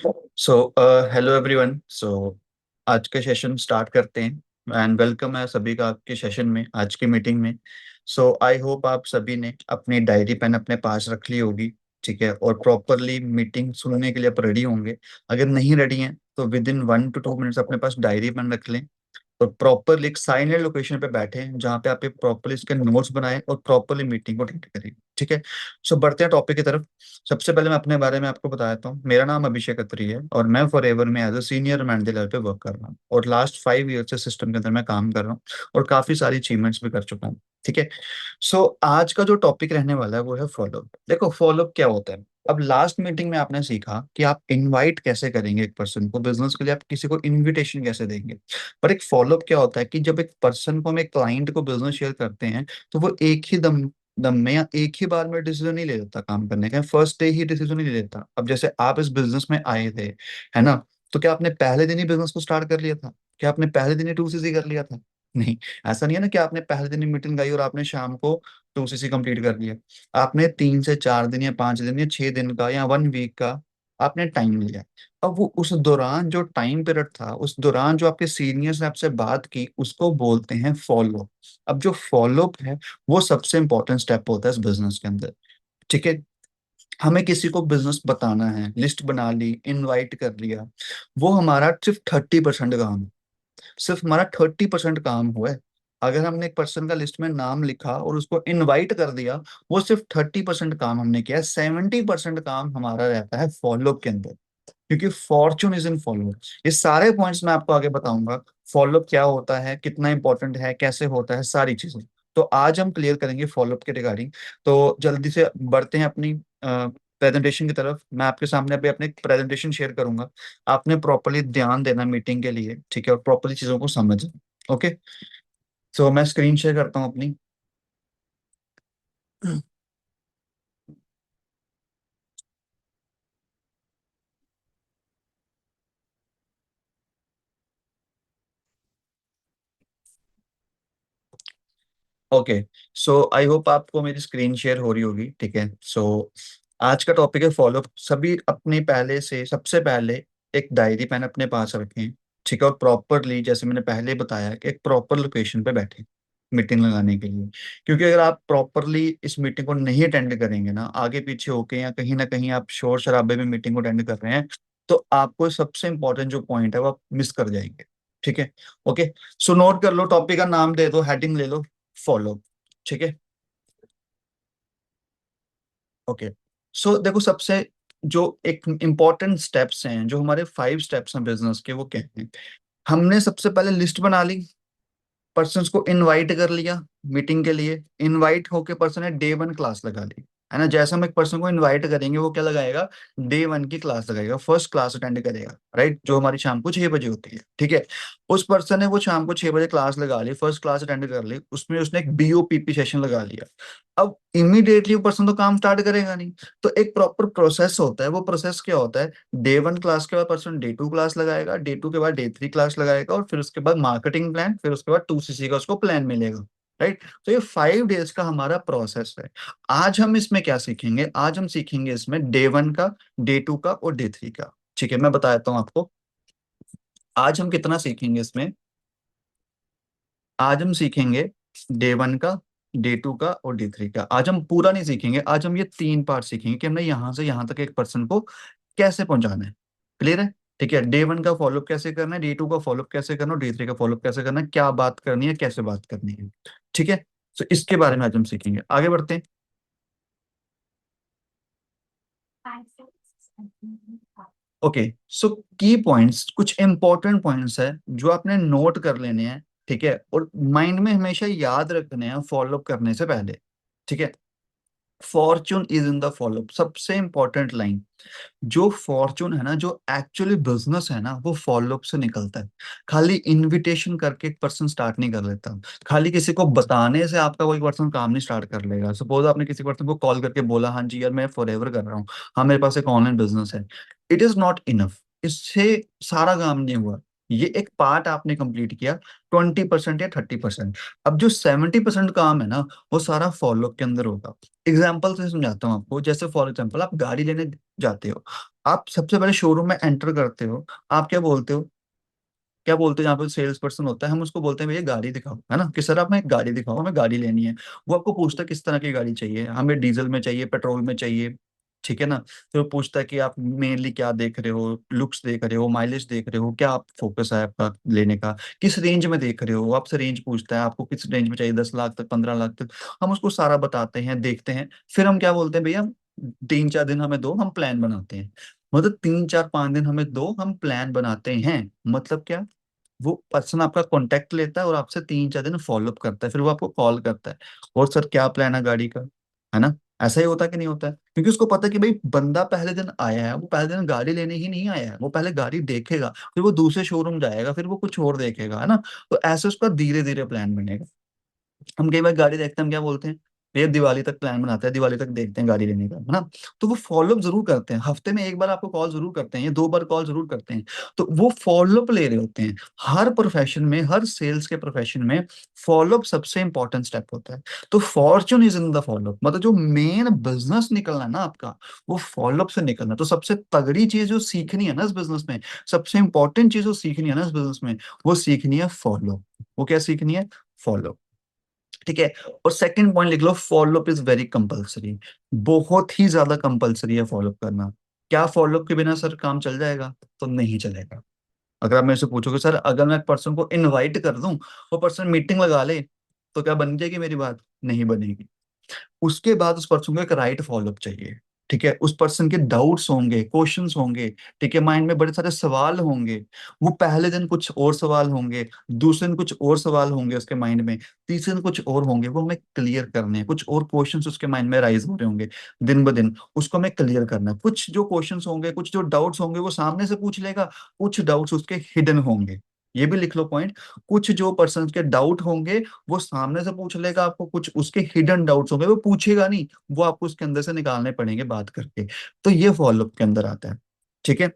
So hello everyone. आज का session start करते हैं एंड वेलकम है सभी का आपके सेशन में, आज की मीटिंग में। आई होप आप सभी ने अपनी डायरी पेन अपने पास रख ली होगी। ठीक है, और प्रॉपरली मीटिंग सुनने के लिए आप रेडी होंगे। अगर नहीं रेडी हैं तो विद इन 1 to 2 मिनट्स अपने पास डायरी पेन रख लें और प्रॉपरली एक साइलेंट लोकेशन पे बैठे जहाँ पे आप प्रॉपरली इसके नोट्स बनाएं और प्रॉपरली मीटिंग को अटेंड करें। ठीक है। बढ़ते हैं टॉपिक की तरफ। सबसे पहले मैं अपने बारे में आपको बताता हूँ। मेरा नाम अभिषेक अत्री है और मैं फॉरएवर में as a senior manager level पे वर्क कर रहा हूँ और लास्ट 5 ईयर से सिस्टम के अंदर मैं काम कर रहा हूँ और काफी सारी अचीवमेंट्स भी कर चुका हूँ। ठीक है। आज का जो टॉपिक रहने वाला है वो है फॉलोअप। देखो फॉलोअप क्या होता है। अब लास्ट मीटिंग में आपने सीखा कि आप इनवाइट कैसे करेंगे एक पर्सन को बिजनेस के लिए, आप किसी को इनविटेशन कैसे देंगे। पर एक फॉलोअप क्या होता है कि जब एक पर्सन को हम एक क्लाइंट को बिजनेस शेयर करते हैं तो वो एक ही दम दम में या एक ही बार में डिसीजन नहीं ले लेता काम करने का, फर्स्ट डे ही डिसीजन नहीं ले लेता। अब जैसे आप इस बिजनेस में आए थे, है ना, तो क्या आपने पहले दिन ही बिजनेस को स्टार्ट कर लिया था? क्या आपने पहले दिन ही 2CC कर लिया था? नहीं। ऐसा नहीं है ना कि आपने पहले दिन ही मीटिंग गई और आपने शाम को 2CC कंप्लीट कर लिया। आपने 3 से 4 दिन या 5 दिन या 6 दिन का या 1 वीक का आपने टाइम लिया। अब वो उस दौरान जो टाइम पीरियड था, उस दौरान जो आपके सीनियर्स ने आपसे बात की, उसको बोलते हैं फॉलो। अब जो फॉलो अप है वो सबसे इंपॉर्टेंट स्टेप होता है इस बिजनेस के अंदर। ठीक है। हमें किसी को बिजनेस बताना है, लिस्ट बना ली, इनवाइट कर लिया, वो हमारा सिर्फ 30% काम है। सिर्फ हमारा 30% काम हुआ है। अगर हमने एक पर्सन का लिस्ट में नाम लिखा और उसको इनवाइट कर दिया, वो सिर्फ 30% काम हमने किया। 70% काम हमारा रहता है फॉलोअप के अंदर, क्योंकि फॉर्चून इज इन फॉलोअप। ये सारे पॉइंट्स मैं आपको आगे बताऊंगा। फॉलोअप क्या होता है, कितना इंपॉर्टेंट है, कैसे होता है, सारी चीजें तो आज हम क्लियर करेंगे फॉलोअप के रिगार्डिंग। तो जल्दी से बढ़ते हैं अपनी प्रेजेंटेशन की तरफ। मैं आपके सामने अभी अपनी प्रेजेंटेशन शेयर करूंगा। आपने प्रॉपरली ध्यान देना मीटिंग के लिए, ठीक है, और प्रॉपरली चीजों को समझना। ओके। मैं स्क्रीन शेयर करता हूँ अपनी। ओके। आई होप आपको मेरी स्क्रीन शेयर हो रही होगी। ठीक है। आज का टॉपिक है फॉलो। सभी अपने पहले से सबसे पहले एक डायरी पेन अपने पास रखें। ठीक है, और प्रॉपरली जैसे मैंने पहले बताया कि एक प्रॉपर लोकेशन पे बैठे मीटिंग लगाने के लिए। क्योंकि अगर आप प्रॉपरली इस मीटिंग को नहीं अटेंड करेंगे ना, आगे पीछे होके या कहीं ना कहीं आप शोर शराबे में मीटिंग को अटेंड कर रहे हैं, तो आपको सबसे इंपॉर्टेंट जो पॉइंट है वो आप मिस कर जाएंगे। ठीक है। ओके। नोट कर लो, टॉपिक का नाम दे दो, हेडिंग ले लो, फॉलो। ठीक है। ओके। देखो सबसे जो एक इम्पॉर्टेंट स्टेप्स हैं, जो हमारे 5 स्टेप्स हैं बिजनेस के, वो क्या हैं। हमने सबसे पहले लिस्ट बना ली, पर्सन को इनवाइट कर लिया मीटिंग के लिए। इनवाइट होके पर्सन ने डे 1 क्लास लगा ली, है ना। जैसे हम एक पर्सन को इनवाइट करेंगे वो क्या लगाएगा, डे 1 की क्लास लगाएगा, फर्स्ट क्लास अटेंड करेगा, राइट, जो हमारी शाम को 6 बजे होती है। ठीक है। उस पर्सन ने वो शाम को 6 बजे क्लास लगा ली, फर्स्ट क्लास अटेंड कर ली, उसमें उसने एक BOPP सेशन लगा लिया। अब इमीडिएटली वो पर्सन तो काम स्टार्ट करेगा नहीं। तो एक प्रॉपर प्रोसेस होता है। वो प्रोसेस क्या होता है, डे 1 क्लास के बाद पर्सन डे 2 क्लास लगाएगा, डे 2 के बाद डे 3 क्लास लगाएगा, और फिर उसके बाद मार्केटिंग प्लान, फिर उसके बाद 2CC का उसको प्लान मिलेगा। राइट। तो ये 5 डेज का हमारा प्रोसेस है। आज हम इसमें क्या सीखेंगे, आज हम सीखेंगे इसमें डे 1 का, डे 2 का और डे 3 का। ठीक है, मैं बता देता हूँ आपको आज हम कितना सीखेंगे इसमें। आज हम सीखेंगे डे 1 का, डे 2 का और डे 3 का। आज हम पूरा नहीं सीखेंगे, आज हम ये 3 पार्ट सीखेंगे कि हमने यहां से यहां तक एक पर्सन को कैसे पहुंचाना है। क्लियर है? ठीक है। डे 1 का फॉलोअप कैसे करना है, डे 2 का फॉलोअप कैसे करना है, डे 3 का फॉलोअप कैसे करना है, क्या बात करनी है, कैसे बात करनी है। ठीक है। इसके बारे में आज हम सीखेंगे। आगे बढ़ते हैं। ओके। की पॉइंट्स, कुछ इंपॉर्टेंट पॉइंट्स है जो आपने नोट कर लेने हैं। ठीक है, और माइंड में हमेशा याद रखने हैं फॉलोअप करने से पहले। ठीक है। Fortune is in the follow up, सबसे इंपॉर्टेंट लाइन। जो फॉर्चून है ना, जो एक्चुअली बिजनेस है ना, वो फॉलोअप से निकलता है। खाली इनविटेशन करके एक पर्सन स्टार्ट नहीं कर लेता। खाली किसी को बताने से आपका कोई पर्सन काम नहीं स्टार्ट कर लेगा। सपोज आपने किसी पर्सन को कॉल करके बोला, हाँ जी यार मैं फॉरएवर कर रहा हूँ, हाँ मेरे पास एक ऑनलाइन बिजनेस है, इट इज नॉट इनफ। इससे सारा काम नहीं हुआ। ये एक पार्ट आपने कंप्लीट किया, 20% या 30%। अब जो 70% काम है ना, वो सारा फॉलोअप के अंदर होगा। एग्जाम्पल से समझाता हूँ आपको। जैसे फॉर एग्जाम्पल आप गाड़ी लेने जाते हो, आप सबसे पहले शोरूम में एंटर करते हो, आप क्या बोलते हो? क्या बोलते हैं? यहाँ पे सेल्स पर्सन होता है, हम उसको बोलते हैं भैया गाड़ी दिखाओ, है ना, कि सर आप हमें गाड़ी दिखाओ, हमें गाड़ी लेनी है। वो आपको पूछता है किस तरह की गाड़ी चाहिए, हमें डीजल में चाहिए, पेट्रोल में चाहिए, ठीक है ना। फिर वो पूछता है कि आप मेनली क्या देख रहे हो, लुक्स देख रहे हो, माइलेज देख रहे हो, क्या आप फोकस है आपका लेने का, किस रेंज में देख रहे हो, वो आपसे रेंज पूछता है आपको किस रेंज में चाहिए, 10 लाख तक, 15 लाख तक। हम उसको सारा बताते हैं, देखते हैं। फिर हम क्या बोलते हैं, भैया 3-4 दिन हमें दो, हम प्लान बनाते हैं। मतलब 3-4-5 दिन हमें दो, हम प्लान बनाते हैं। मतलब क्या? वो पर्सन आपका कांटेक्ट लेता है और आपसे 3-4 दिन फॉलोअप करता है, फिर वो आपको कॉल करता है, और सर क्या प्लान है गाड़ी का, है ना। ऐसा ही होता है कि नहीं होता है? क्योंकि उसको पता है कि भाई बंदा पहले दिन आया है, वो पहले दिन गाड़ी लेने ही नहीं आया है, वो पहले गाड़ी देखेगा, फिर वो दूसरे शोरूम जाएगा, फिर वो कुछ और देखेगा, है ना। तो ऐसे उसका धीरे धीरे प्लान बनेगा। हम कई बार गाड़ी देखते हैं, हम क्या बोलते हैं, भैया दिवाली तक प्लान बनाते हैं, दिवाली तक देखते हैं गाड़ी लेने का, है ना। तो वो फॉलोअप जरूर करते हैं, हफ्ते में एक बार आपको कॉल जरूर करते हैं, या 2 बार कॉल जरूर करते हैं। तो वो फॉलोअप ले रहे होते हैं। हर प्रोफेशन में, हर सेल्स के प्रोफेशन में फॉलोअप सबसे इंपॉर्टेंट स्टेप होता है। तो Fortune is in the follow up, मतलब जो मेन बिजनेस निकलना है ना आपका, वो फॉलोअप से निकलना है। तो सबसे तगड़ी चीज जो सीखनी है ना इस बिजनेस में, सबसे इंपॉर्टेंट चीज जो सीखनी है ना इस बिजनेस में, वो सीखनी है फॉलो। वो क्या सीखनी है? फॉलो। ठीक है। और सेकंड पॉइंट लिख लो, फॉलोअप इज वेरी कंपलसरी। बहुत ही ज्यादा कंपलसरी है फॉलोअप करना। क्या फॉलोअप के बिना सर काम चल जाएगा? तो नहीं चलेगा। अगर आप मेरे से पूछोगे सर, अगर मैं एक पर्सन को इनवाइट कर दूं, वो पर्सन मीटिंग लगा ले, तो क्या बन जाएगी मेरी बात? नहीं बनेगी। उसके बाद उस पर्सन को एक राइट फॉलोअप चाहिए। ठीक है, उस पर्सन के डाउट्स होंगे, क्वेश्चंस होंगे, ठीक है, माइंड में बड़े सारे सवाल होंगे। वो पहले दिन कुछ और सवाल होंगे, दूसरे दिन कुछ और सवाल होंगे उसके माइंड में, तीसरे दिन कुछ और होंगे, वो हमें क्लियर करने हैं। कुछ और क्वेश्चंस उसके माइंड में राइज हो रहे होंगे दिन ब दिन, उसको हमें क्लियर करना है। कुछ जो क्वेश्चंस होंगे, कुछ जो डाउट्स होंगे, वो सामने से पूछ लेगा, कुछ डाउट्स उसके हिडन होंगे। ये भी लिख लो पॉइंट। कुछ जो पर्सन के डाउट होंगे, वो सामने से पूछ लेगा आपको, कुछ उसके हिडन डाउट्स होंगे, वो पूछेगा नहीं, वो आपको उसके अंदर से निकालने पड़ेंगे बात करके। तो ये फॉलोअप के अंदर आता है। ठीक है।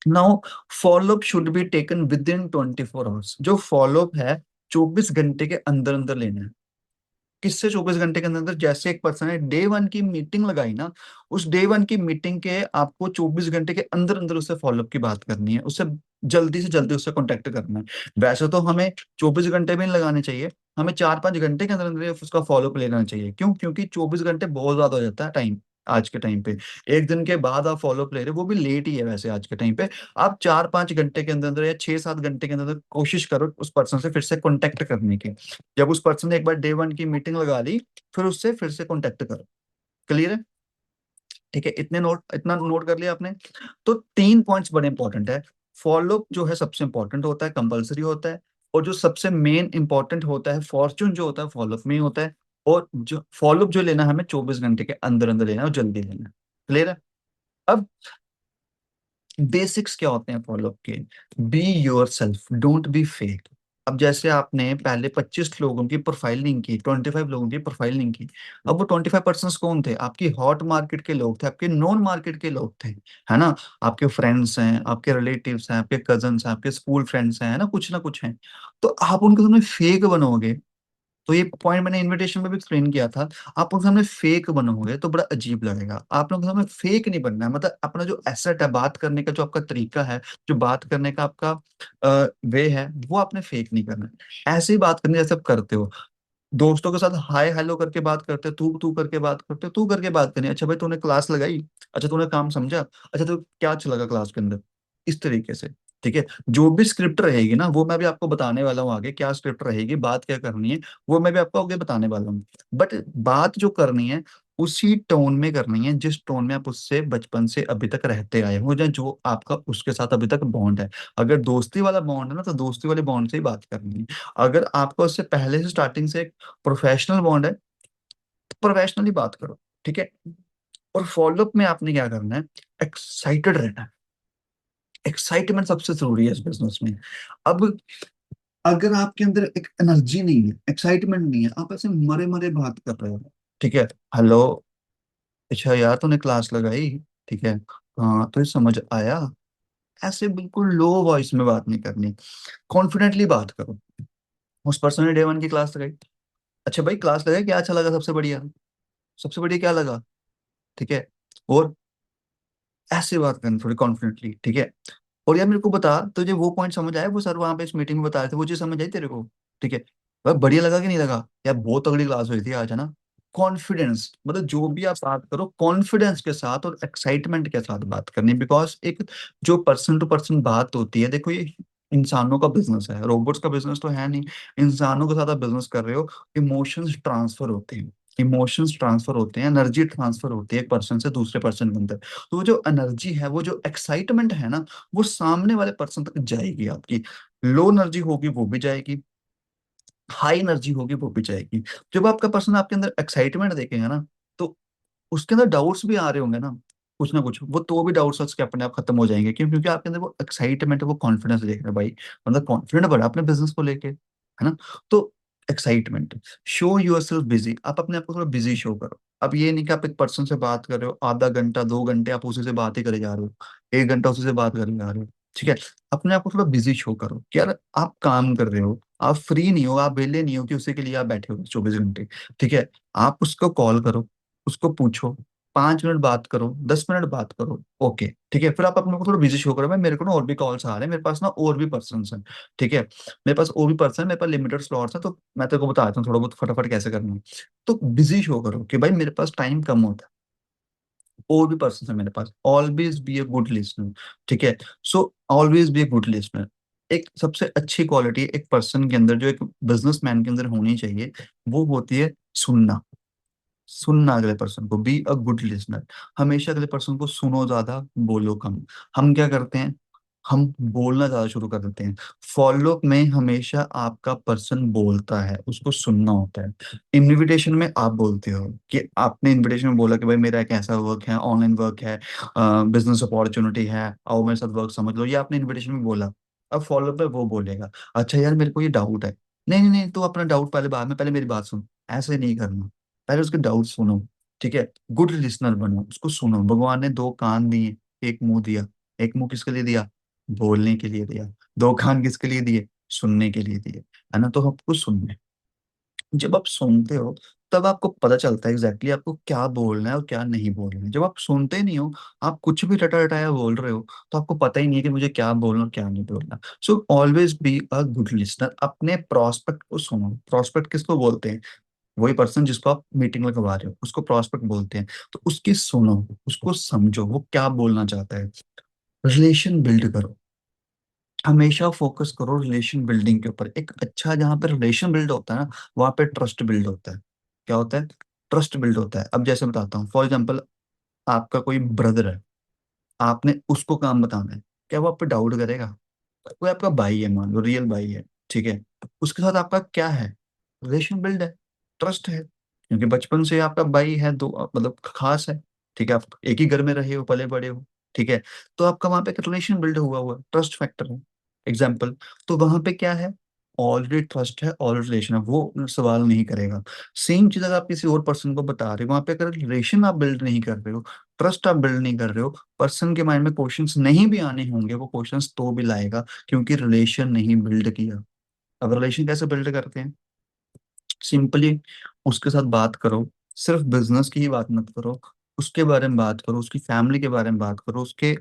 Now, follow up should be taken with in 24 hours. जो फॉलोअप है 24 घंटे के अंदर अंदर लेना है। किससे 24 घंटे के अंदर अंदर? जैसे एक पर्सन है, डे 1 की मीटिंग लगाई ना, उस डे 1 की मीटिंग के आपको 24 घंटे के अंदर अंदर उससे फॉलोअप की बात करनी है, उससे जल्दी से जल्दी उससे कांटेक्ट करना है। वैसे तो हमें 24 घंटे भी नहीं लगाने चाहिए, हमें 4-5 घंटे के अंदर अंदर उसका फॉलोअप लेना चाहिए। क्यों? क्योंकि 24 घंटे बहुत ज्यादा हो जाता है टाइम आज के टाइम पे। एक दिन के बाद आप फॉलोअप ले रहे हो, वो भी लेट ही है वैसे आज के टाइम पे। आप 4-5 घंटे के अंदर अंदर या 6-7 घंटे के अंदर अंदर कोशिश करो उस पर्सन से फिर से कांटेक्ट करने की। जब उस पर्सन ने एक बार डे 1 की मीटिंग लगा ली, फिर उससे फिर से कांटेक्ट करो। क्लियर है? ठीक है, इतना नोट कर लिया आपने। तो 3 पॉइंट्स बड़े इंपॉर्टेंट है। फॉलोअप जो है सबसे इंपॉर्टेंट होता है, कंपलसरी होता है। और जो सबसे मेन इंपॉर्टेंट होता है, फॉर्चून जो होता है, फॉलोअप में ही होता है। और जो फॉलोअप जो लेना है, हमें 24 घंटे के अंदर अंदर लेना है और जल्दी लेना है। क्लियर है? अब बेसिक्स क्या होते हैं फॉलोअप के? Be your self, don't be fake. अब जैसे आपने पहले 25 लोगों की प्रोफाइल लिंक की, 25 लोगों की प्रोफाइल लिंक की। अब वो 25 पर्सन कौन थे? आपकी हॉट मार्केट के लोग थे, आपके नॉन मार्केट के लोग थे, है ना। आपके फ्रेंड्स हैं, आपके रिलेटिव्स हैं, आपके कजन्स हैं, आपके स्कूल फ्रेंड्स हैं, है ना कुछ हैं। तो आप उनके सामने फेक बनोगे, तो ये पॉइंट मैंने इनविटेशन में भी एक्सप्लेन किया था। आप उनके सामने फेक बनोगे तो बड़ा अजीब लगेगा। आप लोगों के सामने फेक नहीं बनना है, मतलब अपना जो एसेट है, बात करने का जो आपका तरीका है, जो बात करने का आपका वे है, वो आपने फेक नहीं करना है। ऐसे ही बात करनी जैसे आप करते हो, दोस्तों के साथ हाय हेलो करके बात करते, तू तू करके बात करते, तू करके बात करनी। अच्छा भाई तूने क्लास लगाई, अच्छा तूने काम समझा, अच्छा तो क्या अच्छा लगा क्लास के अंदर, इस तरीके से। ठीक है। जो भी स्क्रिप्ट रहेगी ना, वो मैं भी आपको बताने वाला हूँ आगे, क्या स्क्रिप्ट रहेगी, बात क्या करनी है, वो मैं भी आपको आगे बताने वाला हूँ। बट बात जो करनी है, उसी टोन में करनी है जिस टोन में आप उससे बचपन से अभी तक रहते आए हो, या जो आपका उसके साथ अभी तक बॉन्ड है। अगर दोस्ती वाला बॉन्ड है ना, तो दोस्ती वाले बॉन्ड से ही बात करनी है। अगर आपका उससे पहले से स्टार्टिंग से प्रोफेशनल बॉन्ड है, तो प्रोफेशनली बात करो। ठीक है। और फॉलोअप में आपने क्या करना है? एक्साइटेड रहना है। एक्साइटमेंट सबसे जरूरी है इस बिजनेस में। अब अगर आपके अंदर एक एनर्जी नहीं है, एक्साइटमेंट नहीं है, आप ऐसे मरे मरे बात कर रहे हो, ठीक है, हेलो, अच्छा यार तूने क्लास लगाई, ठीक है, हाँ तो ये समझ आया, ऐसे बिल्कुल लो वॉइस में बात नहीं करनी। कॉन्फिडेंटली बात करो। उस पर्सन ने डे 1 की क्लास लगाई, अच्छा भाई क्लास लगाई, क्या अच्छा लगा? सबसे बढ़िया, सबसे बढ़िया क्या लगा? ठीक है। और ऐसे बात करनी थोड़ी कॉन्फिडेंटली, ठीक है। और यार मेरे को बता, तुझे वो पॉइंट समझ आया, वो सर वहां पे इस मीटिंग में बता रहे थे, वो चीज समझ आई तेरे को? ठीक है भाई, बढ़िया लगा कि नहीं लगा यार? बहुत तगड़ी क्लास हुई थी आज, है ना। कॉन्फिडेंस मतलब जो भी आप बात करो कॉन्फिडेंस के साथ और एक्साइटमेंट के साथ बात करनी, बिकॉज एक जो पर्सन टू पर्सन बात होती है, देखो ये इंसानों का बिजनेस है, रोबोट्स का बिजनेस तो है नहीं। इंसानों के साथ आप बिजनेस कर रहे हो, इमोशंस ट्रांसफर होते हैं, इमोशंस ट्रांसफर होते हैं, एनर्जी ट्रांसफर होती है एक पर्सन से दूसरे पर्सन के अंदर। तो वो जो एनर्जी है, वो जो एक्साइटमेंट है ना, वो सामने वाले पर्सन तक जाएगी आपकी। लो एनर्जी होगी वो भी जाएगी, हाई एनर्जी होगी वो भी जाएगी। जब आपका पर्सन आपके अंदर एक्साइटमेंट देखेगा ना, तो उसके अंदर डाउट्स भी आ रहे होंगे ना कुछ, वो तो भी डाउट्स उसके अपने आप खत्म हो जाएंगे। क्यों? क्योंकि आपके अंदर वो एक्साइटमेंट, वो कॉन्फिडेंस देख रहे हैं भाई, मतलब कॉन्फिडेंट बढ़ा अपने बिजनेस को लेके, है ना। तो excitement, show yourself busy, आप अपने आप को थोड़ा बिजी शो करो। अब ये नहीं कि आप एक पर्सन से बात कर रहे हो आधा घंटा 2 घंटे, आप उसी से बात ही करे जा रहे हो, 1 घंटा उसी से बात करे जा रहे हो, ठीक है। अपने आप को थोड़ा बिजी शो करो कि यार आप काम कर रहे हो, आप फ्री नहीं हो, आप वेले नहीं हो कि उसी के लिए आप बैठे हो 24 घंटे, ठीक है। आप उसको कॉल करो, उसको पूछो, 5 मिनट बात करो, 10 मिनट बात करो, ओके, ठीक है। फिर आप अपने को थोड़ा बिजी शो करो, भाई मेरे को ना और भी कॉल्स आ रहे हैं, मेरे पास ना और भी पर्सन हैं, ठीक है। मेरे पास और भी पर्सन, मेरे पास लिमिटेड स्लॉट्स हैं, तो मैं तेरे को बताता हूँ थोड़ा बहुत फटाफट कैसे करना है। तो बिजी शो करो कि भाई मेरे पास टाइम कम होता है, और भी पर्सन है मेरे पास, always be a good listener, ठीक है। So always be a good listener, एक सबसे अच्छी क्वालिटी एक पर्सन के अंदर, जो एक बिजनेसमैन के अंदर होनी चाहिए, वो होती है सुनना। सुनना अगले पर्सन को, बी अ गुड लिसनर। हमेशा अगले पर्सन को सुनो ज्यादा, बोलो कम। हम क्या करते हैं, हम बोलना ज्यादा शुरू कर देते हैं। फॉलो अप में हमेशा आपका पर्सन बोलता है, उसको सुनना होता है। इनविटेशन में आप बोलते हो कि आपने इनविटेशन में बोला कि भाई मेरा एक ऐसा वर्क है, ऑनलाइन वर्क है, बिजनेस अपॉर्चुनिटी है, आओ मेरे साथ वर्क समझ लो, ये आपने इनविटेशन में बोला। अब फॉलो अप में वो बोलेगा, अच्छा यार मेरे को ये डाउट है। नहीं नहीं नहीं, तू अपना डाउट पहले, बाद में, पहले मेरी बात सुन। ऐसे नहीं करना, पहले उसके डाउट सुनो, ठीक है। गुड लिसनर बनो, उसको सुनो। भगवान ने 2 कान दिए, एक मुंह दिया। एक मुंह किसके लिए दिया? बोलने के लिए दिया। 2 कान किसके लिए दिए? सुनने के लिए दिए, है ना। तो आपको सुनने, जब आप सुनते हो तब आपको पता चलता है एग्जैक्टली आपको क्या बोलना है और क्या नहीं बोलना है। जब आप सुनते नहीं हो, आप कुछ भी रटा रटाया बोल रहे हो, तो आपको पता ही नहीं है कि मुझे क्या बोलना और क्या नहीं बोलना। सो always be a good listener, अपने प्रोस्पेक्ट को सुनो। प्रोस्पेक्ट किसको बोलते हैं? वही पर्सन जिसको आप मीटिंग लगवा रहे हो, उसको प्रोस्पेक्ट बोलते हैं। तो उसकी सुनो, उसको समझो, वो क्या बोलना चाहता है। रिलेशन बिल्ड करो, हमेशा फोकस करो रिलेशन बिल्डिंग के ऊपर। एक अच्छा, जहाँ पे रिलेशन बिल्ड होता है ना, वहाँ पे ट्रस्ट बिल्ड होता है। क्या होता है? ट्रस्ट बिल्ड होता है। अब जैसे बताता हूँ, फॉर एग्जाम्पल, आपका कोई ब्रदर है, आपने उसको काम बताना है, क्या वो आप पे डाउट करेगा? कोई आपका भाई है, मान लो रियल भाई है, ठीक है। उसके साथ आपका क्या है? रिलेशन बिल्ड है, ट्रस्ट है, क्योंकि बचपन से आपका भाई है, दो मतलब खास है, ठीक है। आप एक ही घर में रहे हो, पले बड़े हो, ठीक है। तो आपका वहां पे एक रिलेशन बिल्ड हुआ हुआ है, ट्रस्ट फैक्टर है, एग्जाम्पल। तो वहां पे क्या है? ऑलरेडी ट्रस्ट है, ऑलरेडी रिलेशन है, वो सवाल नहीं करेगा। सेम चीज अगर आप किसी और पर्सन को बता रहे हो, वहां पे अगर रिलेशन आप बिल्ड नहीं कर रहे हो, ट्रस्ट आप बिल्ड नहीं कर रहे हो, पर्सन के माइंड में क्वेश्चंस नहीं भी आने होंगे, वो क्वेश्चंस तो भी लाएगा, क्योंकि रिलेशन नहीं बिल्ड किया। अब रिलेशन कैसे बिल्ड करते हैं? सिंपली उसके साथ बात करो, सिर्फ बिजनेस की ही बात मत करो, उसके बारे में बात करो, उसकी फैमिली के बारे में बात करो, उसके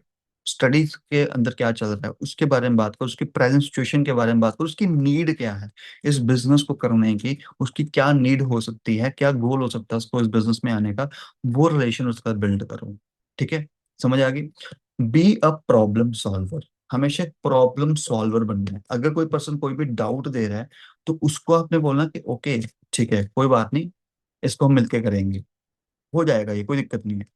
स्टडीज के अंदर क्या चल रहा है उसके बारे में बात करो, उसकी प्रेजेंट सिचुएशन के बारे में बात करो, उसकी नीड क्या है इस बिजनेस को करने की, उसकी क्या नीड हो सकती है, क्या गोल हो सकता है उसको इस बिजनेस में आने का। वो रिलेशन उसका बिल्ड करो, ठीक है। समझ आ गई? बी अ प्रॉब्लम सॉल्वर, हमेशा प्रॉब्लम सॉल्वर बनना है। अगर कोई पर्सन कोई भी डाउट दे रहा है, तो उसको आपने बोलना कि ओके, ठीक है, कोई बात नहीं, इसको हम मिलके करेंगे, हो जाएगा, ये कोई दिक्कत नहीं है।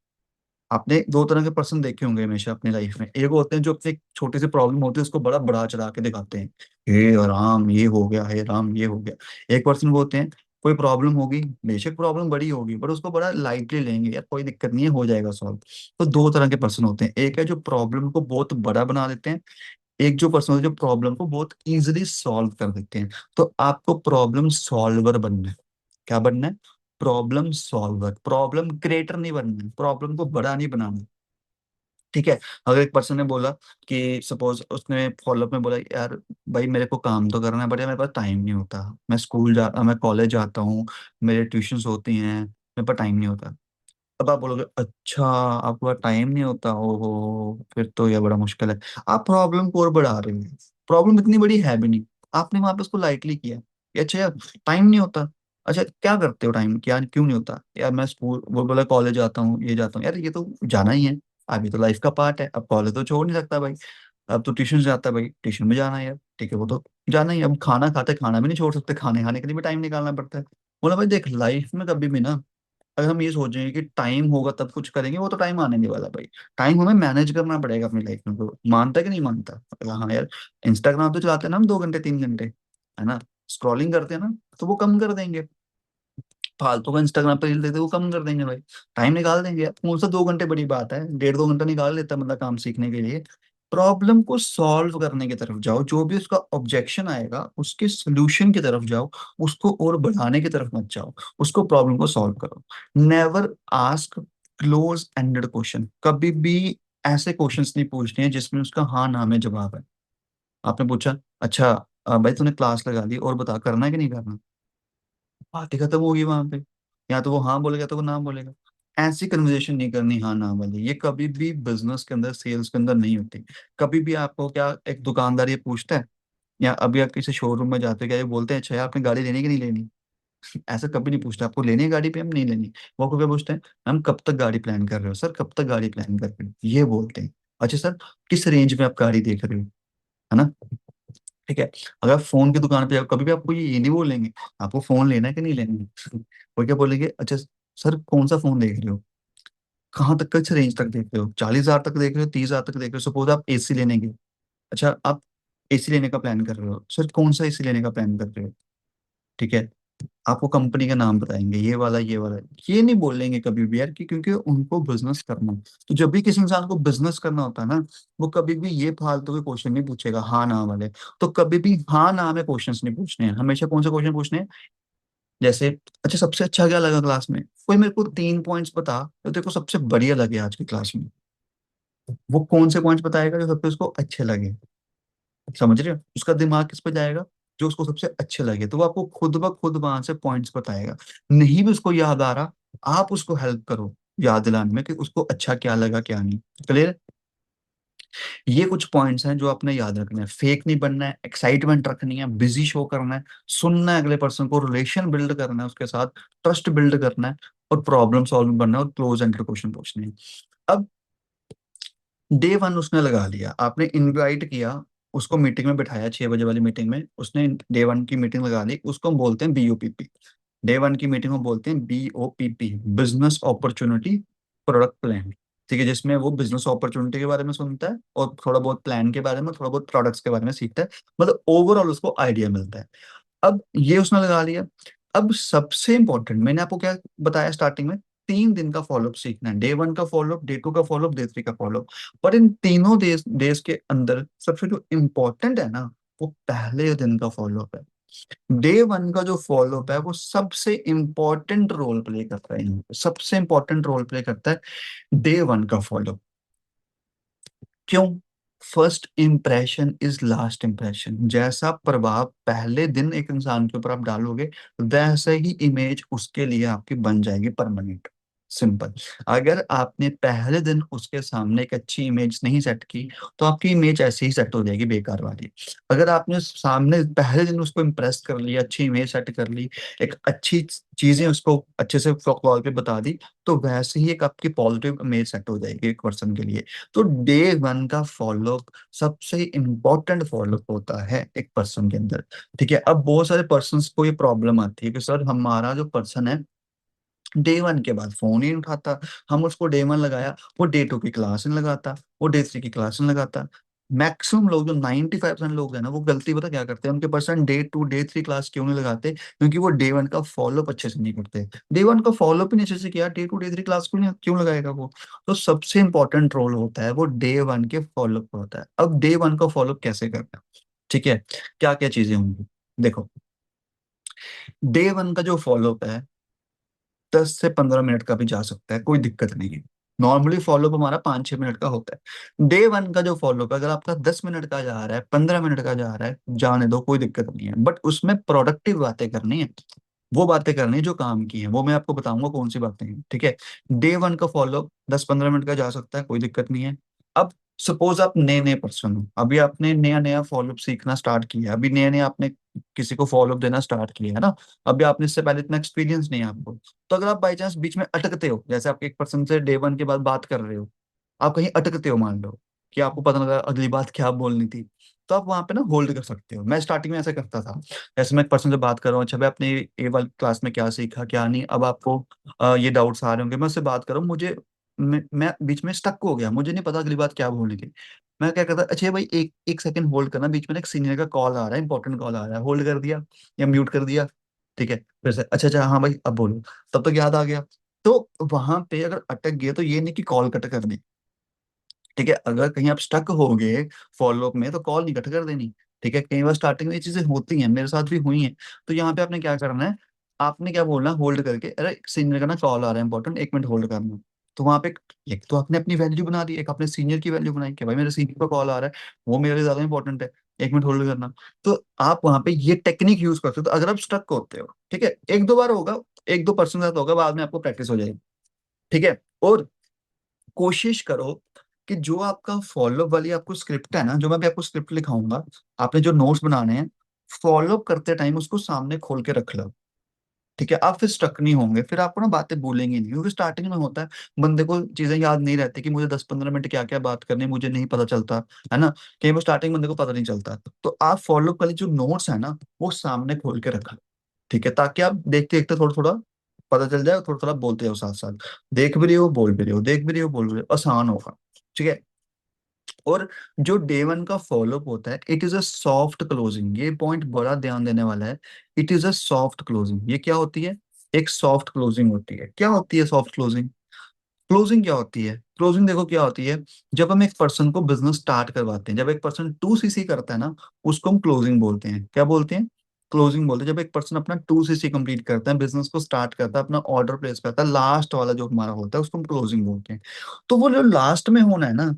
आपने 2 तरह के पर्सन देखे होंगे हमेशा अपनी लाइफ में। एक होते हैं जो अपनी एक छोटी सी प्रॉब्लम होती है उसको बड़ा बड़ा चढ़ा के दिखाते हैं, हे राम ये हो गया, हे राम ये हो गया। एक पर्सन वो होते हैं, कोई प्रॉब्लम होगी, बेशक प्रॉब्लम बड़ी होगी, पर उसको बड़ा लाइटली लेंगे, यार कोई दिक्कत नहीं है, हो जाएगा सॉल्व। तो 2 तरह के पर्सन होते हैं, एक है जो प्रॉब्लम को बहुत बड़ा बना देते हैं, एक जो पर्सन होते हैं जो प्रॉब्लम को बहुत इजीली सॉल्व कर देते हैं। तो आपको प्रॉब्लम सॉल्वर बनना है। क्या बनना है? प्रॉब्लम सॉल्वर, प्रॉब्लम क्रिएटर नहीं बनना है, प्रॉब्लम को बड़ा नहीं बनाना, ठीक है। अगर एक पर्सन ने बोला कि सपोज उसने फॉलोअप में बोला, यार भाई मेरे को काम तो करना है, बट यार मेरे पास टाइम नहीं होता, मैं कॉलेज जाता हूँ, मेरे ट्यूशंस होती हैं, मेरे पास टाइम नहीं होता। अब आप बोलोगे अच्छा आपके पास टाइम नहीं होता, ओहो फिर तो ये बड़ा मुश्किल है। आप प्रॉब्लम को और बढ़ा रहे हो। प्रॉब्लम इतनी बड़ी है भी नहीं, आपने वहां पे उसको लाइटली किया कि अच्छा यार टाइम नहीं होता। अच्छा क्या करते हो टाइम, क्या क्यों नहीं होता यार, मैं स्कूल वो बोला कॉलेज जाता हूँ, ये जाता हूँ, यार ये तो जाना ही है, अभी तो लाइफ का पार्ट है, अब कॉलेज तो छोड़ नहीं सकता भाई। अब तो ट्यूशन जाता है भाई, ट्यूशन में जाना है यार, ठीक है वो तो जाना ही है। अब खाना खाते खाना भी नहीं छोड़ सकते, खाने खाने के लिए भी टाइम निकालना पड़ता है। बोला भाई देख लाइफ में कभी भी ना, अगर हम ये सोचेंगे कि टाइम होगा तब कुछ करेंगे, वो तो टाइम आने नहीं वाला भाई। टाइम हमें मैनेज करना पड़ेगा अपनी लाइफ में। तो मानता है कि नहीं मानता? हाँ यार, इंस्टाग्राम तो चलाते हैं ना हम 2 घंटे 3 घंटे, है ना, स्क्रॉलिंग करते हैं ना, तो वो कम कर देंगे। फालतू का इंस्टाग्राम पे रील देते वो कम कर देंगे भाई, टाइम निकाल देंगे। कौन सा 2 घंटे बड़ी बात है, 1.5 2 घंटा निकाल लेता है मतलब काम सीखने के लिए। प्रॉब्लम को सॉल्व करने की तरफ जाओ, जो भी उसका ऑब्जेक्शन आएगा उसके सोल्यूशन की तरफ जाओ, उसको और बढ़ाने की तरफ मत जाओ, उसको प्रॉब्लम को सॉल्व करो। Never ask close ended question, कभी भी ऐसे क्वेश्चंस नहीं पूछने हैं जिसमें उसका हाँ ना में जवाब है। आपने पूछा अच्छा भाई तूने क्लास लगा ली और बता करना है कि नहीं करना, बात ही खत्म होगी वहां पे। या तो वो हाँ बोलेगा, तो वो ना बोलेगा। ऐसी कन्वर्सेशन नहीं करनी हाँ ना वाली, ये कभी भी बिजनेस के अंदर सेल्स के अंदर नहीं होती। कभी भी आपको क्या एक दुकानदार ये पूछता है, या अभी आप किसी शोरूम में जाते हो क्या ये बोलते हैं अच्छा यार आपने गाड़ी लेनी कि नहीं लेनी? ऐसा कभी नहीं पूछता, आपको लेनी है गाड़ी पे हम नहीं लेनी। वो आपको क्या पूछते हैं, हम कब तक गाड़ी प्लान कर रहे हो सर, कब तक गाड़ी प्लान कर रहे हो, ये बोलते हैं। अच्छा सर किस रेंज में आप गाड़ी देख रहे हो, है ना? ठीक है। अगर आप फोन की दुकान पे जाओ कभी भी आपको ये नहीं बोलेंगे आपको फोन लेना है कि नहीं लेना है। वो क्या बोलेंगे, अच्छा सर कौन सा फोन देख रहे हो, कहाँ तक किस रेंज तक देख रहे हो, 40,000 तक देख रहे हो, 30,000 तक देख रहे हो, सपोज आप एसी लेने के, अच्छा आप एसी लेने का प्लान कर रहे हो, सर कौन सा एसी लेने का प्लान कर रहे हो, ठीक है। आपको कंपनी का नाम बताएंगे, ये वाला ये वाला, ये नहीं बोलेंगे कभी भी यार, कि क्योंकि उनको बिजनेस करना है। तो जब भी किसी इंसान को बिजनेस करना होता है ना, वो कभी भी ये फालतू के क्वेश्चन नहीं पूछेगा हाँ ना वाले। तो कभी भी हाँ ना में क्वेश्चंस नहीं पूछने हैं, हमेशा कौन से क्वेश्चन पूछने हैं, जैसे अच्छा सबसे अच्छा क्या लगा क्लास में, कोई मेरे को 3 पॉइंट्स बता तो तेरे को सबसे बढ़िया लगे आज की क्लास में। वो कौन से पॉइंट्स बताएगा जो सबसे उसको अच्छे लगे, समझ रहे हो? उसका दिमाग किस पे जाएगा, जो उसको सबसे अच्छे लगे, तो वो आपको खुद ब खुद वहां से पॉइंट्स बताएगा। नहीं भी उसको याद आ रहा, आप उसको हेल्प करो याद दिलाने में कि उसको अच्छा क्या लगा क्या नहीं। क्लियर? ये कुछ पॉइंट्स हैं जो आपने याद रखना है, फेक नहीं बनना है, एक्साइटमेंट रखनी है, बिजी शो करना है, सुनना है अगले पर्सन को, रिलेशन बिल्ड करना है उसके साथ, ट्रस्ट बिल्ड करना है, और प्रॉब्लम सॉल्व करना है, और क्लोज एंड क्वेश्चन पूछने हैं। अब डे वन उसने लगा लिया, आपने इनवाइट किया, उसको मीटिंग में बिठाया 6 बजे वाली मीटिंग में, उसने डे वन की मीटिंग लगा ली, उसको हम बोलते हैं BOPP। डे वन की मीटिंग में बोलते हैं BOPP, business opportunity product plan. ठीक है, जिसमें वो बिजनेस अपॉर्चुनिटी के बारे में सुनता है और थोड़ा बहुत प्लान के बारे में, थोड़ा बहुत प्रोडक्ट्स के बारे में सीखता है, मतलब ओवरऑल उसको आइडिया मिलता है। अब ये उसने लगा लिया। अब सबसे इंपॉर्टेंट मैंने आपको क्या बताया स्टार्टिंग में, 3 दिन का फॉलोअप सीखना है, डे वन का फॉलोअप, डे टू का फॉलोअप, डे थ्री का फॉलोअप। पर इन तीनों डेज के अंदर सबसे जो इम्पोर्टेंट है ना, वो पहले दिन का फॉलोअप है। डे वन का जो फॉलोअप है वो सबसे इंपॉर्टेंट रोल प्ले करता है, यहाँ पे सबसे इंपॉर्टेंट रोल प्ले करता है डे वन का फॉलोअप। क्यों? First impression is last impression, जैसा प्रभाव पहले दिन एक इंसान के ऊपर आप डालोगे, वैसे ही इमेज उसके लिए आपकी बन जाएगी परमानेंट। सिंपल। अगर आपने पहले दिन उसके सामने एक अच्छी इमेज नहीं सेट की, तो आपकी इमेज ऐसे ही सेट हो जाएगी बेकार वाली। अगर आपने सामने पहले दिन उसको इम्प्रेस कर लिया, अच्छी इमेज सेट कर ली, एक अच्छी चीजें उसको अच्छे से कॉल पे बता दी, तो वैसे ही एक आपकी पॉजिटिव इमेज सेट हो जाएगी एक पर्सन के लिए। तो डे वन का फॉलो सबसे इंपॉर्टेंट फॉलो होता है एक पर्सन के अंदर। ठीक है। अब बहुत सारे पर्सन को ये प्रॉब्लम आती है कि सर हमारा जो पर्सन है डे वन के बाद फोन ही नहीं उठाता, हम उसको डे वन लगाया, वो डे टू की क्लास नहीं लगाता, वो डे थ्री की क्लास नहीं लगाता। मैक्सिमम लोग जो 95% लोग हैं ना, वो गलती पता क्या करते हैं, उनके person day two day three class क्यों नहीं लगाते, क्योंकि वो डे वन का फॉलोअप अच्छे से नहीं करते। डे वन का फॉलोअप ही नहीं अच्छे से किया, day two day three class क्यों लगाएगा वो? तो सबसे इंपॉर्टेंट रोल होता है वो डे वन के फॉलोअप का होता है। अब डे वन का फॉलोअप कैसे करना है, ठीक है, क्या क्या चीजें होंगी, देखो। डे वन का जो फॉलोअप है 10 से 15 मिनट का भी जा सकता है, कोई दिक्कत नहीं है। नॉर्मली फॉलोअप हमारा 5-6 मिनट का होता है। डे वन का जो फॉलोअप है अगर आपका 10 मिनट का जा रहा है, 15 मिनट का जा रहा है, जाने दो, कोई दिक्कत नहीं है, बट उसमें प्रोडक्टिव बातें करनी है। वो बातें करनी है जो काम की है, वो मैं आपको बताऊंगा कौन सी बातें हैं, ठीक है। डे वन का फॉलो 10-15 मिनट का जा सकता है, कोई दिक्कत नहीं है। अब सपोज आप नए नए पर्सन हो, अभी आपने नया नया फॉलोअप सीखना स्टार्ट किया है, अभी नया नया आपने किसी को फॉलोअप देना स्टार्ट किया है ना, अभी आपने इससे पहले इतना एक्सपीरियंस नहीं है आपको। तो अगर आप बाई चांस बीच में अटकते हो, जैसे आप एक पर्सन से डे वन के बाद बात कर रहे हो, आप कहीं अटकते हो, मान लो कि आपको पता लगा अगली बात क्या बोलनी थी, तो आप वहां पे ना होल्ड कर सकते हो। मैं स्टार्टिंग में ऐसा करता था, जैसे मैं एक पर्सन से बात कर रहा हूँ, अच्छा भाई आपने ए वाली क्लास में क्या सीखा क्या नहीं, अब आपको ये डाउट्स आ रहे होंगे, मैं उससे बात कर रहा हूँ, मुझे मैं बीच में स्टक हो गया, मुझे नहीं पता अगली बात क्या बोलनी थी। मैं क्या करता, अच्छा भाई एक एक सेकंड होल्ड करना, बीच में ना एक सीनियर का कॉल आ रहा है, इंपॉर्टेंट कॉल आ रहा है, होल्ड कर दिया या म्यूट कर दिया, ठीक है। फिर से अच्छा अच्छा हाँ भाई अब बोलो, तब तक याद आ गया। तो वहां पे अगर अटक गए तो ये नहीं कि कॉल कट कर दी, ठीक है। अगर कहीं आप स्टक हो गए फॉलोअप में तो कॉल नहीं कट कर देनी, ठीक है। कई बार स्टार्टिंग में ये चीजें होती हैं, मेरे साथ भी हुई हैं। तो यहाँ पे आपने क्या करना है, आपने क्या बोलना, होल्ड करके, अरे सीनियर का ना कॉल आ रहा है इंपॉर्टेंट, 1 मिनट होल्ड करना। तो वहां पे एक तो आपने अपनी वैल्यू बना दी, एक अपने सीनियर की वैल्यू बनाई कि भाई मेरे सीनियर का कॉल आ रहा है, वो मेरे लिए ज्यादा इंपॉर्टेंट है, 1 मिनट होल्ड करना। तो आप वहां पे ये टेक्निक यूज करते हो, तो अगर आप स्टक होते हो, ठीक है, 1-2 बार होगा, 1-2 पर्सन के साथ होगा, बाद में आपको प्रैक्टिस हो जाएगी, ठीक है। और कोशिश करो कि जो आपका फॉलोअप वाली आपको स्क्रिप्ट है ना, जो मैं अभी आपको स्क्रिप्ट लिखाऊंगा, आपने जो नोट्स बनाने हैं, फॉलोअप करते टाइम उसको सामने खोल के रख लो, ठीक है। आप फिर स्टक नहीं होंगे, फिर आपको ना बातें भूलेंगे नहीं, क्योंकि स्टार्टिंग में होता है बंदे को चीजें याद नहीं रहती कि मुझे 10-15 मिनट क्या क्या बात करनी है, मुझे नहीं पता चलता, है ना। कहीं वो स्टार्टिंग बंदे को पता नहीं चलता, तो आप फॉलोअप वाली जो नोट्स है ना वो सामने खोल के रखा, ठीक है, ताकि आप देखते देखते थोड़ा थोड़ा पता चल जाए, थोड़ा थोड़ा बोलते हो साथ साथ, देख भी रहे हो बोल भी रहे हो, देख भी रहे हो बोल भी रहे हो, आसान होगा, ठीक है। और जो डे वन का फॉलोअप होता है, it is a soft closing, ये पॉइंट बड़ा ध्यान देने वाला है। It is a soft closing, ये क्या होती है, एक सॉफ्ट क्लोजिंग होती है। क्या होती है सॉफ्ट क्लोजिंग? क्लोजिंग क्या होती है, क्लोजिंग देखो क्या होती है, जब हम एक पर्सन को बिजनेस स्टार्ट करवाते हैं, जब एक पर्सन 2cc करता है ना, उसको हम क्लोजिंग बोलते हैं। क्या बोलते हैं? क्लोजिंग बोलते हैं। जब एक पर्सन अपना 2cc कंप्लीट करता है, बिजनेस को स्टार्ट करता है, अपना ऑर्डर प्लेस करता है, लास्ट वाला जो हमारा होता है उसको हम क्लोजिंग बोलते हैं। तो वो जो लास्ट में होना है ना,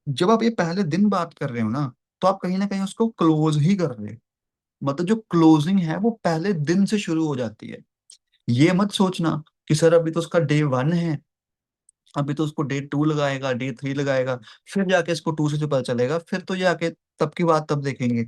जब आप ये पहले दिन बात कर रहे हो ना, तो आप कहीं ना कहीं उसको क्लोज ही कर रहे हो। मतलब जो क्लोजिंग है वो पहले दिन से शुरू हो जाती है। ये मत सोचना कि सर अभी तो उसका डे वन है, अभी तो उसको डे टू लगाएगा, डे थ्री लगाएगा, फिर जाके इसको टू से जो पता चलेगा, फिर तो जाके तब की बात तब देखेंगे।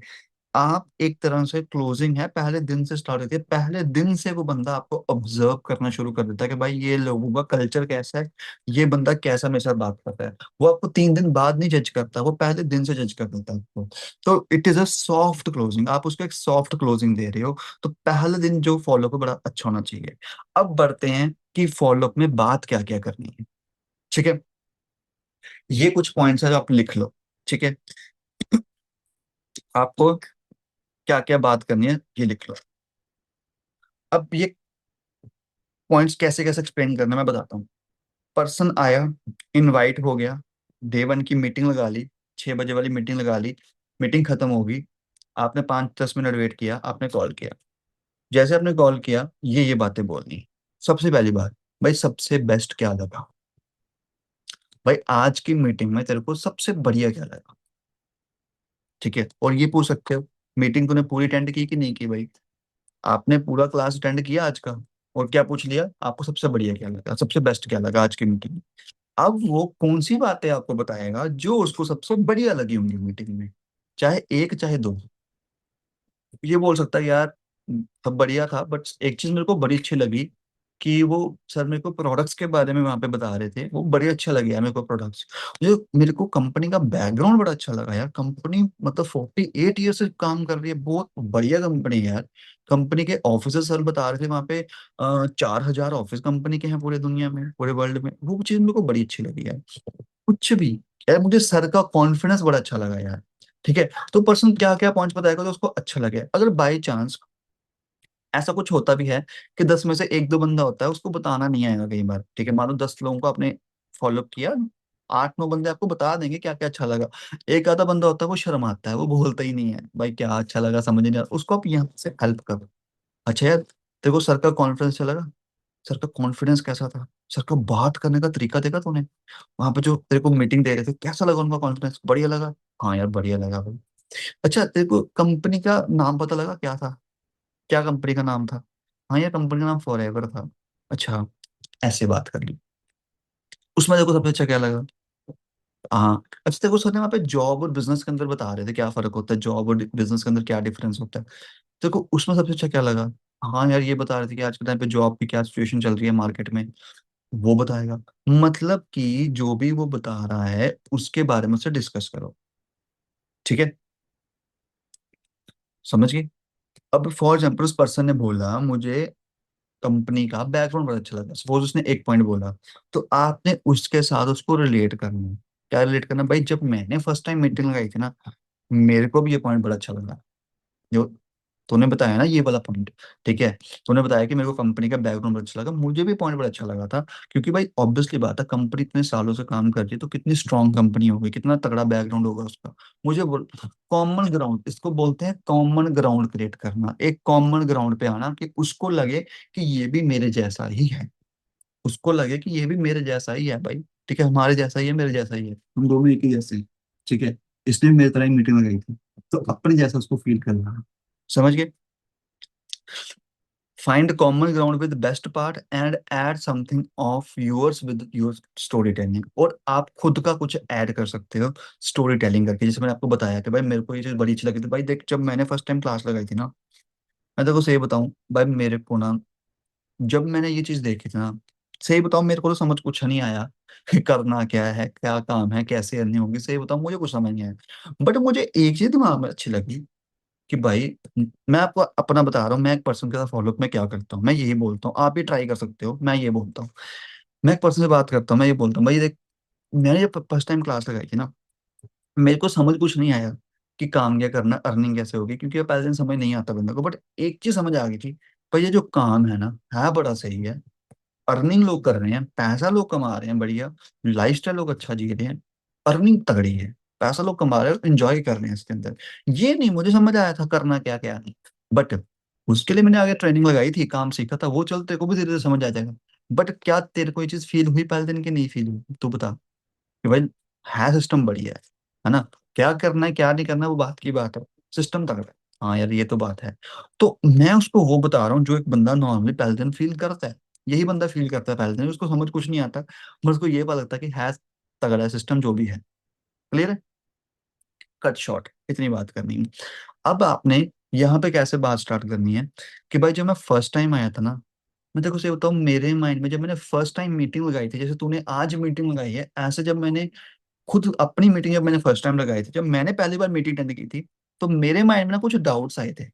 आप एक तरह से क्लोजिंग है पहले दिन से स्टार्ट होती है, पहले दिन से वो बंदा आपको ऑब्जर्व करना शुरू कर देता है कि भाई ये लोगों का कल्चर कैसा है, ये बंदा कैसा मेरे साथ बात करता है। वो आपको 3 दिन बाद नहीं जज करता, वो पहले दिन से जज कर देता है आपको। तो it is a soft closing, आप उसको एक सॉफ्ट क्लोजिंग दे रहे हो। तो पहले दिन जो फॉलोअप है बड़ा अच्छा होना चाहिए। अब बढ़ते हैं कि फॉलोअप में बात क्या क्या करनी है, ठीक है। ये कुछ पॉइंट्स है जो आप लिख लो, ठीक है। आपको क्या क्या बात करनी है ये लिख लो। अब ये पॉइंट्स कैसे कैसे एक्सप्लेन करना है मैं बताता हूँ। पर्सन आया, इनवाइट हो गया, डे वन की मीटिंग लगा ली, 6 बजे वाली मीटिंग लगा ली, मीटिंग खत्म होगी, आपने 5-10 मिनट वेट किया, आपने कॉल किया। जैसे आपने कॉल किया, ये बातें बोलनी। सबसे पहली बात, भाई सबसे बेस्ट क्या लगा, भाई आज की मीटिंग में तेरे को सबसे बढ़िया क्या लगा, ठीक है। और ये पूछ सकते हो, मीटिंग तूने पूरी अटेंड की कि नहीं की भाई, आपने पूरा क्लास अटेंड किया आज का, और क्या पूछ लिया, आपको सबसे बढ़िया क्या लगा, सबसे बेस्ट क्या लगा आज की मीटिंग में। अब वो कौन सी बातें आपको बताएगा जो उसको सबसे बढ़िया लगी होंगी मीटिंग में, चाहे एक चाहे दो। ये बोल सकता है यार सब बढ़िया था, बट एक चीज मेरे को बड़ी अच्छी लगी कि वो सर मेरे को प्रोडक्ट्स के बारे में वहां पे बता रहे थे, वो बड़े अच्छा लगे यार मेरे को प्रोडक्ट्स। जो मेरे को कंपनी का बैकग्राउंड बड़ा अच्छा लगा यार, कंपनी मतलब 48 ईयर से काम कर रही है, बहुत बढ़िया कंपनी है यार। कंपनी के ऑफिसर्स सर बता रहे थे वहां पे 4,000 ऑफिस कंपनी के हैं पूरे दुनिया में, पूरे वर्ल्ड में। वो चीज मेरे को बड़ी अच्छी लगी यार। कुछ भी यार, मुझे सर का कॉन्फिडेंस बड़ा अच्छा लगा यार, ठीक है। तो पर्सन क्या क्या पॉइंट्स बताएगा तो उसको अच्छा लगे। अगर बाई चांस ऐसा कुछ होता भी है कि 10 में से 1-2 बंदा होता है उसको बताना नहीं आएगा कई बार, ठीक है, मानो 10 लोगों को आपने फॉलोअप किया, 8-9 बंदे आपको बता देंगे क्या क्या अच्छा लगा। एक आधा बंदा होता है वो शर्माता है, वो बोलता ही नहीं है भाई क्या अच्छा लगा, समझ नहीं आ रहा, उसको आप यहाँ से हेल्प करो। अच्छा यार तेरे को सर का कॉन्फिडेंस अच्छा लगा, सर का कॉन्फिडेंस कैसा था, सर का बात करने का तरीका देखा तूने, वहां पे जो तेरे को मीटिंग दे रहे थे कैसा लगा, उनका कॉन्फिडेंस बढ़िया लगा। हाँ यार बढ़िया लगा भाई। अच्छा तेरे को कंपनी का नाम पता लगा क्या था, क्या कंपनी का नाम था? हाँ यार कंपनी का नाम फॉरएवर था। अच्छा, ऐसे बात कर ली। उसमें देखो सबसे अच्छा क्या लगा। हाँ अच्छा, देखो सर ने वहाँ पे जॉब और बिजनेस के अंदर बता रहे थे क्या फर्क होता है, जॉब और बिजनेस के अंदर क्या डिफरेंस होता है। देखो उसमें सबसे अच्छा क्या लगा। हाँ यार ये बता रहे थे कि आज के टाइम पे जॉब की क्या सिचुएशन चल रही है मार्केट में, वो बताएगा। मतलब कि जो भी वो बता रहा है उसके बारे में से डिस्कस करो। ठीक है, समझ गए। अब फॉर एग्जाम्पल उस पर्सन ने बोला मुझे कंपनी का बैकग्राउंड बहुत अच्छा लगा, सपोज उसने एक पॉइंट बोला, तो आपने उसके साथ उसको रिलेट करना है। क्या रिलेट करना भाई, जब मैंने फर्स्ट टाइम मीटिंग लगाई थी ना, मेरे को भी ये पॉइंट बड़ा अच्छा लगा जो तूने बताया ना, ये वाला पॉइंट। ठीक है, तूने बताया कि मेरे को कंपनी का बैकग्राउंड बड़ा अच्छा लगा, मुझे भी पॉइंट बड़ा अच्छा लगा था। क्योंकि भाई ऑब्वियसली बात है, कंपनी इतने सालों से काम कर रही है तो कितनी स्ट्रांग कंपनी होगी, कितना तगड़ा बैकग्राउंड होगा उसका। मुझे कॉमन ग्राउंड, इसको बोलते हैं कॉमन ग्राउंड क्रिएट करना, एक कॉमन ग्राउंड पे आना कि उसको लगे कि ये भी मेरे जैसा ही है। उसको लगे कि ये भी मेरे जैसा ही है भाई। ठीक है, हमारे जैसा ही है, मेरे जैसा ही है, हम दोनों एक ही जैसे हैं। ठीक है, इसने भी मेरी तरह ही मीटिंग लगाई थी, तो अपने जैसा उसको फील करना। समझ गए। Find common ground with best part and add something of yours with your story telling, और आप खुद का कुछ ऐड कर सकते हो स्टोरी टेलिंग करके। जैसे मैंने आपको बताया कि भाई मेरे को ये चीज बड़ी अच्छी लगी थी भाई, देख जब मैंने फर्स्ट टाइम क्लास लगाई थी ना, मैं तेरे को सही बताऊं भाई, मेरे को ना जब मैंने ये चीज देखी थी ना, सही बताऊं मेरे को तो समझ कुछ नहीं आया कि करना क्या है, क्या काम है, कैसे अर्निंग होगी, सही बताऊं मुझे कुछ समझ नहीं आया। बट मुझे एक चीज दिमाग में अच्छी लगी कि भाई मैं आपको अपना बता रहा हूँ, मैं एक पर्सन के साथ फॉलोअप में क्या करता हूँ, मैं यही बोलता हूँ, आप भी ट्राई कर सकते हो। मैं ये बोलता हूँ, मैं एक पर्सन से बात करता हूँ, मैं ये बोलता हूँ भाई देख, मैंने जब फर्स्ट टाइम क्लास लगाई थी ना, मेरे को समझ कुछ नहीं आया कि काम क्या करना, अर्निंग कैसे होगी, क्योंकि पहले दिन समझ नहीं आता बंदा को। बट एक चीज समझ आ गई थी भाई, ये जो काम है ना है बड़ा सही है, अर्निंग लोग कर रहे हैं, पैसा लोग कमा रहे हैं बढ़िया, लाइफस्टाइल लोग अच्छा जी रहे हैं, अर्निंग तगड़ी है, पैसा लोग कमा रहे हैं, एंजॉय कर रहे हैं इसके अंदर। ये नहीं मुझे समझ आया था करना क्या क्या नहीं। बट उसके लिए मैंने आगे ट्रेनिंग लगाई थी, काम सीखा था, वो चलते को भी धीरे धीरे समझ आ जाएगा। बट क्या तेरे को ये चीज फील हुई पहले दिन की, नहीं फील हुई, तू बता कि भाई है सिस्टम बढ़िया है ना। क्या करना है क्या नहीं करना वो बात की बात है, सिस्टम तगड़ा है। हाँ यार ये तो बात है। तो मैं उसको वो बता रहा हूँ जो एक बंदा नॉर्मली पहले दिन फील करता है, यही बंदा फील करता है पहले दिन, उसको समझ कुछ नहीं आता, बस उसको ये पता लगता है कि है तगड़ा सिस्टम जो भी है। क्लियर है, कट शॉर्ट इतनी बात करनी है। अब आपने यहाँ पे कैसे बात स्टार्ट करनी है कि भाई जब मैं फर्स्ट टाइम आया था ना, मैं देखो सही बताऊँ, मेरे माइंड में जब मैंने फर्स्ट टाइम मीटिंग लगाई थी, जैसे तूने आज मीटिंग लगाई है, ऐसे जब मैंने खुद अपनी मीटिंग जब मैंने फर्स्ट टाइम लगाई थी, जब मैंने पहली बार मीटिंग अटेंड की थी, तो मेरे माइंड में ना कुछ डाउट्स आए थे।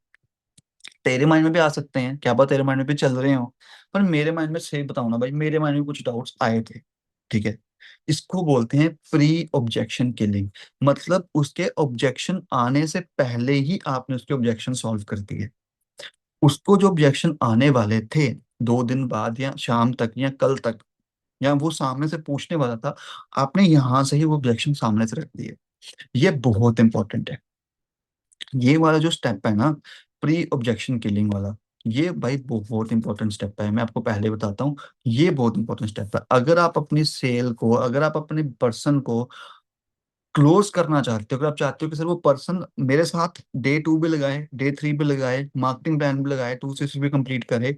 तेरे माइंड में भी आ सकते हैं, क्या पता तेरे माइंड में भी चल रहे हो, पर मेरे माइंड में सही बताऊं ना भाई, मेरे माइंड में कुछ डाउट्स आए थे। ठीक है, इसको बोलते हैं प्री ऑब्जेक्शन किलिंग। मतलब उसके ऑब्जेक्शन आने से पहले ही आपने उसके ऑब्जेक्शन सॉल्व कर दिए। उसको जो ऑब्जेक्शन आने वाले थे 2 दिन बाद या शाम तक या कल तक, या वो सामने से पूछने वाला था, आपने यहां से ही वो ऑब्जेक्शन सामने से रख दिए। ये बहुत इंपॉर्टेंट है। ये वाला जो स्टेप है ना, प्री ऑब्जेक्शन किलिंग वाला, ये भाई बहुत इंपॉर्टेंट स्टेप है, मैं आपको पहले बताता हूँ। ये बहुत इंपॉर्टेंट स्टेप है, अगर आप अपनी सेल को, अगर आप अपने पर्सन को क्लोज करना चाहते हो, अगर आप चाहते हो कि सर वो पर्सन मेरे साथ डे 2 भी लगाए, डे 3 भी लगाए, मार्केटिंग प्लान भी लगाए, 2 से भी कंप्लीट करे,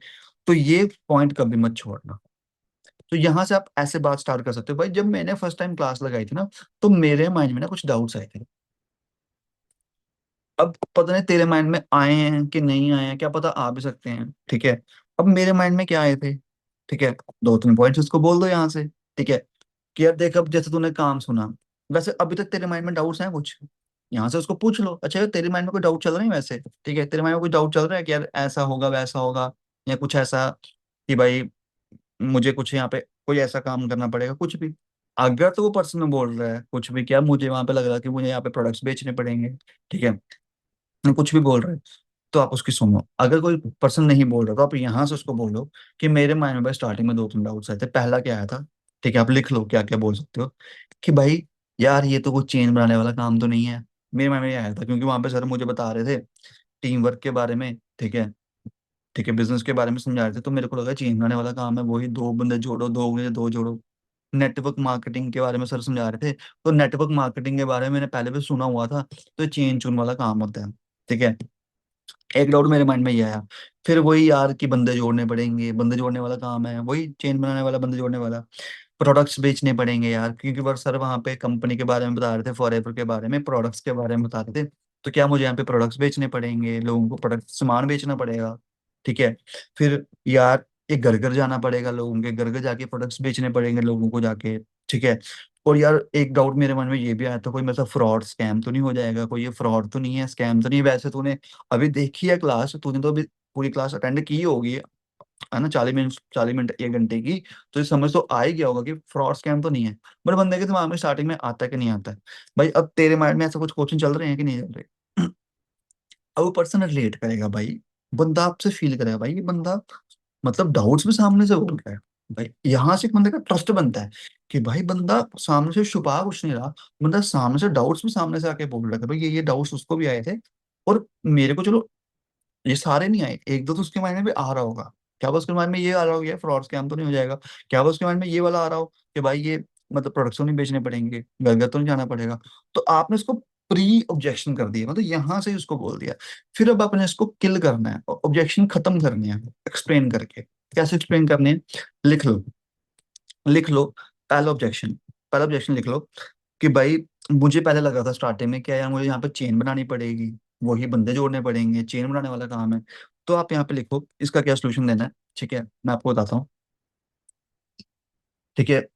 तो ये पॉइंट कभी मत छोड़ना। तो यहाँ से आप ऐसे बात स्टार्ट कर सकते हो भाई, जब मैंने फर्स्ट टाइम क्लास लगाई थी ना, तो मेरे माइंड में ना कुछ डाउट्स आए थे। अब पता नहीं तेरे माइंड में आए हैं कि नहीं आए हैं, क्या पता आ भी सकते हैं। ठीक है, अब मेरे माइंड में क्या आए थे। ठीक है, 2-3 पॉइंट्स उसको बोल दो यहाँ से। ठीक है, कि यार देख, अब जैसे तूने काम सुना, वैसे अभी तक तेरे माइंड में डाउट्स हैं कुछ, यहाँ से उसको पूछ लो। अच्छा यार तेरे माइंड में कोई डाउट चल रहे हैं वैसे, ठीक है, तेरे माइंड में कोई डाउट चल रहा है कि यार ऐसा होगा वैसा होगा, या कुछ ऐसा कि भाई मुझे कुछ यहाँ पे कोई ऐसा काम करना पड़ेगा, कुछ भी। अगर तो वो पर्सन में बोल रहा है कुछ भी, क्या मुझे वहां पे लग रहा है कि मुझे यहाँ पे प्रोडक्ट्स बेचने पड़ेंगे, ठीक है, कुछ भी बोल रहे हैं, तो आप उसकी सुनो। अगर कोई पर्सन नहीं बोल रहा तो आप यहाँ से उसको बोलो कि मेरे माइंड में स्टार्टिंग में 2-3 डाउट्स आए थे। पहला क्या आया था, ठीक है, आप लिख लो क्या क्या बोल सकते हो, कि भाई यार ये तो कोई चेन बनाने वाला काम तो नहीं है। मेरे माइंड में ये आया था क्योंकि वहां पे सर मुझे बता रहे थे टीम वर्क के बारे में। ठीक है, ठीक है, बिजनेस के बारे में समझा रहे थे, तो मेरे को लगा चेन बनाने वाला काम है, वही 2 बंदे जोड़ो, 2 बंदे 2 जोड़ो। नेटवर्क मार्केटिंग के बारे में सर समझा रहे थे, तो नेटवर्क मार्केटिंग के बारे में मैंने पहले भी सुना हुआ था, तो ये चेन चून वाला काम होता है। ठीक है, एक डाउट मेरे माइंड में ये आया। फिर वही यार कि बंदे जोड़ने पड़ेंगे, बंदे जोड़ने वाला काम है, वही चेन बनाने वाला, बंदे जोड़ने वाला। प्रोडक्ट्स बेचने पड़ेंगे यार, क्योंकि वो सर वहाँ पे कंपनी के बारे में बता रहे थे, फॉरएवर के बारे में, प्रोडक्ट्स के बारे में बता रहे थे। तो क्या मुझे यहाँ पे प्रोडक्ट्स बेचने पड़ेंगे, लोगों को प्रोडक्ट सामान बेचना पड़ेगा। ठीक है। फिर यार एक घर घर जाना पड़ेगा, लोगों के घर घर जाके प्रोडक्ट्स बेचने पड़ेंगे लोगों को जाके। ठीक है। और यार एक डाउट मेरे मन में ये भी आया था, कोई मतलब फ्रॉड स्कैम तो नहीं हो जाएगा, कोई ये फ्रॉड तो नहीं है, स्कैम तो नहीं है? वैसे तूने अभी देखी है क्लास, तूने तो अभी पूरी क्लास अटेंड की होगी, है ना, 40 मिनट, 40 मिनट, 1 घंटे की। तो ये समझ तो आ ही गया होगा कि फ्रॉड स्कैम तो नहीं है। बट बंदे के दिमाग में स्टार्टिंग में आता है कि नहीं आता है? भाई अब तेरे माइंड में ऐसा कुछ क्वेश्चन चल रहे हैं कि नहीं चल रहे? अब वो पर्सन रिलेट करेगा भाई, बंदा आपसे फील करेगा भाई, ये बंदा मतलब डाउट्स भी सामने से बोल रहा है। भाई यहाँ से एक बंदे का ट्रस्ट बनता है कि भाई बंदा सामने से छुपा कुछ नहीं रहा, बंदा सामने से डाउट्स भी सामने से आके बोल रहा था, भाई ये डाउट्स उसको भी आए थे। और मेरे को चलो ये सारे नहीं आए, एक दो तो उसके माइंड में भी आ रहा होगा। क्या वो उसके माइंड में ये आ रहा होगा, ये फ्रॉड स्कैम तो नहीं हो जाएगा? क्या वो उसके माइंड में ये वाला आ रहा हो कि भाई ये मतलब प्रोडक्ट्स तो नहीं बेचने पड़ेंगे, घर घर तो नहीं जाना पड़ेगा? तो आपने उसको प्री ऑब्जेक्शन कर दिया, मतलब यहाँ से ही उसको बोल दिया। फिर अब आपने इसको किल करना है, ऑब्जेक्शन खत्म करनी है एक्सप्लेन करके। कैसे एक्सप्लेन करनी है? लिख लो, लिख लो। पहला ऑब्जेक्शन, पहला ऑब्जेक्शन लिख लो कि भाई मुझे पहले लगा था स्टार्टिंग में क्या यार मुझे यहाँ पे चेन बनानी पड़ेगी, वही बंदे जोड़ने पड़ेंगे, चेन बनाने वाला काम है। तो आप यहाँ पे लिखो इसका क्या सोल्यूशन देना है। ठीक है, मैं आपको बताता हूँ। ठीक है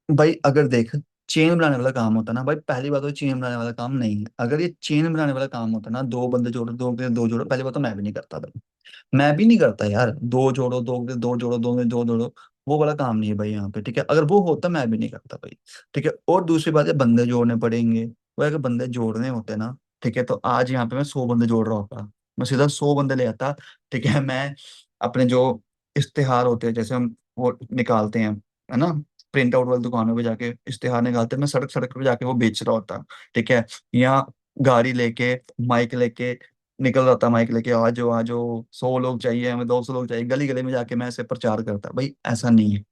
भाई, अगर देख, चेन बनाने वाला काम होता ना भाई, पहली बात तो चेन बनाने वाला काम नहीं है। अगर ये चेन बनाने वाला काम होता ना, दो बंदे जोड़ो, दो जोड़ो, पहली बात तो मैं भी नहीं करता भाई। मैं भी नहीं करता यार, दो जोड़ो, दो जोड़ो, दो जोड़ो, वो वाला काम नहीं है भाई यहाँ पे। ठीक है, अगर वो होता मैं भी नहीं करता भाई। ठीक है, और दूसरी बात है बंदे जोड़ने पड़ेंगे। वो अगर बंदे जोड़ने होते ना, ठीक है, तो आज यहाँ पे मैं 100 बंदे जोड़ रहा होता, मैं सीधा 100 बंदे ले आता। ठीक है, मैं अपने जो इश्तेहार होते हैं, जैसे हम वो निकालते हैं, है ना, प्रिंट आउट वाली दुकानों पे जाके इश्तेहार निकालते हैं, मैं सड़क सड़क पे जाके वो बेच रहा होता। ठीक है, या गाड़ी लेके, माइक लेके निकल रहा था, माइक लेके, आज जो आज जो 100 लोग चाहिए हमें, 200 लोग चाहिए, गली गली में जाके मैं ऐसे प्रचार करता। भाई ऐसा नहीं है,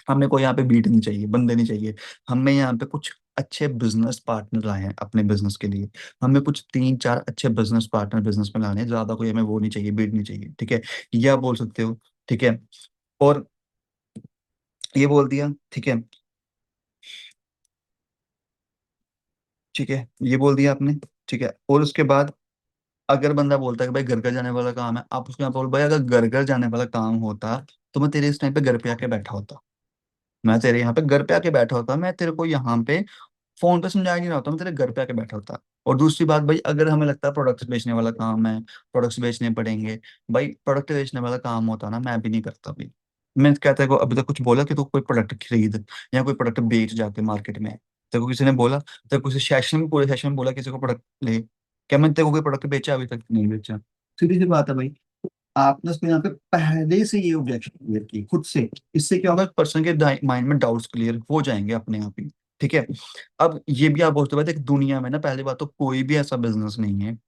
हमें कोई यहाँ पे बीट नहीं चाहिए, बंदे नहीं चाहिए। हमें यहाँ पे कुछ अच्छे बिजनेस पार्टनर लाए हैं अपने बिजनेस के लिए। हमें कुछ 3 4 अच्छे बिजनेस पार्टनर बिजनेस में लाने हैं, ज्यादा कोई हमें वो नहीं चाहिए, बीट नहीं चाहिए। ठीक है, यह बोल सकते हो। ठीक है, और ये बोल दिया। ठीक है, ठीक है, ये बोल दिया आपने। ठीक है, और उसके बाद अगर बंदा बोलता है कि भाई घर घर जाने वाला काम है, आप उसके यहाँ बोल भाई अगर घर घर जाने वाला काम होता तो मैं तेरे इस टाइम पे घर पे आके बैठा होता, मैं तेरे यहाँ पे घर पे आके बैठा होता, मैं तेरे को यहाँ पे फोन पे समझा नहीं रहा होता, मैं तेरे घर पे आके बैठा होता। और दूसरी बात भाई, अगर हमें लगता है प्रोडक्ट्स बेचने वाला काम है, प्रोडक्ट्स बेचने पड़ेंगे, भाई प्रोडक्ट बेचने वाला काम होता ना, मैं भी नहीं करता भाई। मैं कहता है को अभी तक कुछ बोला कि तू कोई प्रोडक्ट खरीद या कोई प्रोडक्ट बेच जाके मार्केट में? तेरे को किसी ने बोला? तेरे को किसी सेशन में, पूरे सेशन में बोला किसी को प्रोडक्ट ले? क्या मैंने तेरे को कोई प्रोडक्ट बेचा? अभी तक नहीं बेचा। सीधी सी बात है भाई, आपने उसको यहाँ पे पहले से ये ऑब्जेक्शन क्लियर की खुद से। इससे क्या होगा, पर्सन के माइंड में डाउट्स क्लियर हो जाएंगे अपने आप ही। ठीक है, अब ये भी आप बोलते हो देख, दुनिया में ना पहली बात तो कोई भी ऐसा बिजनेस नहीं है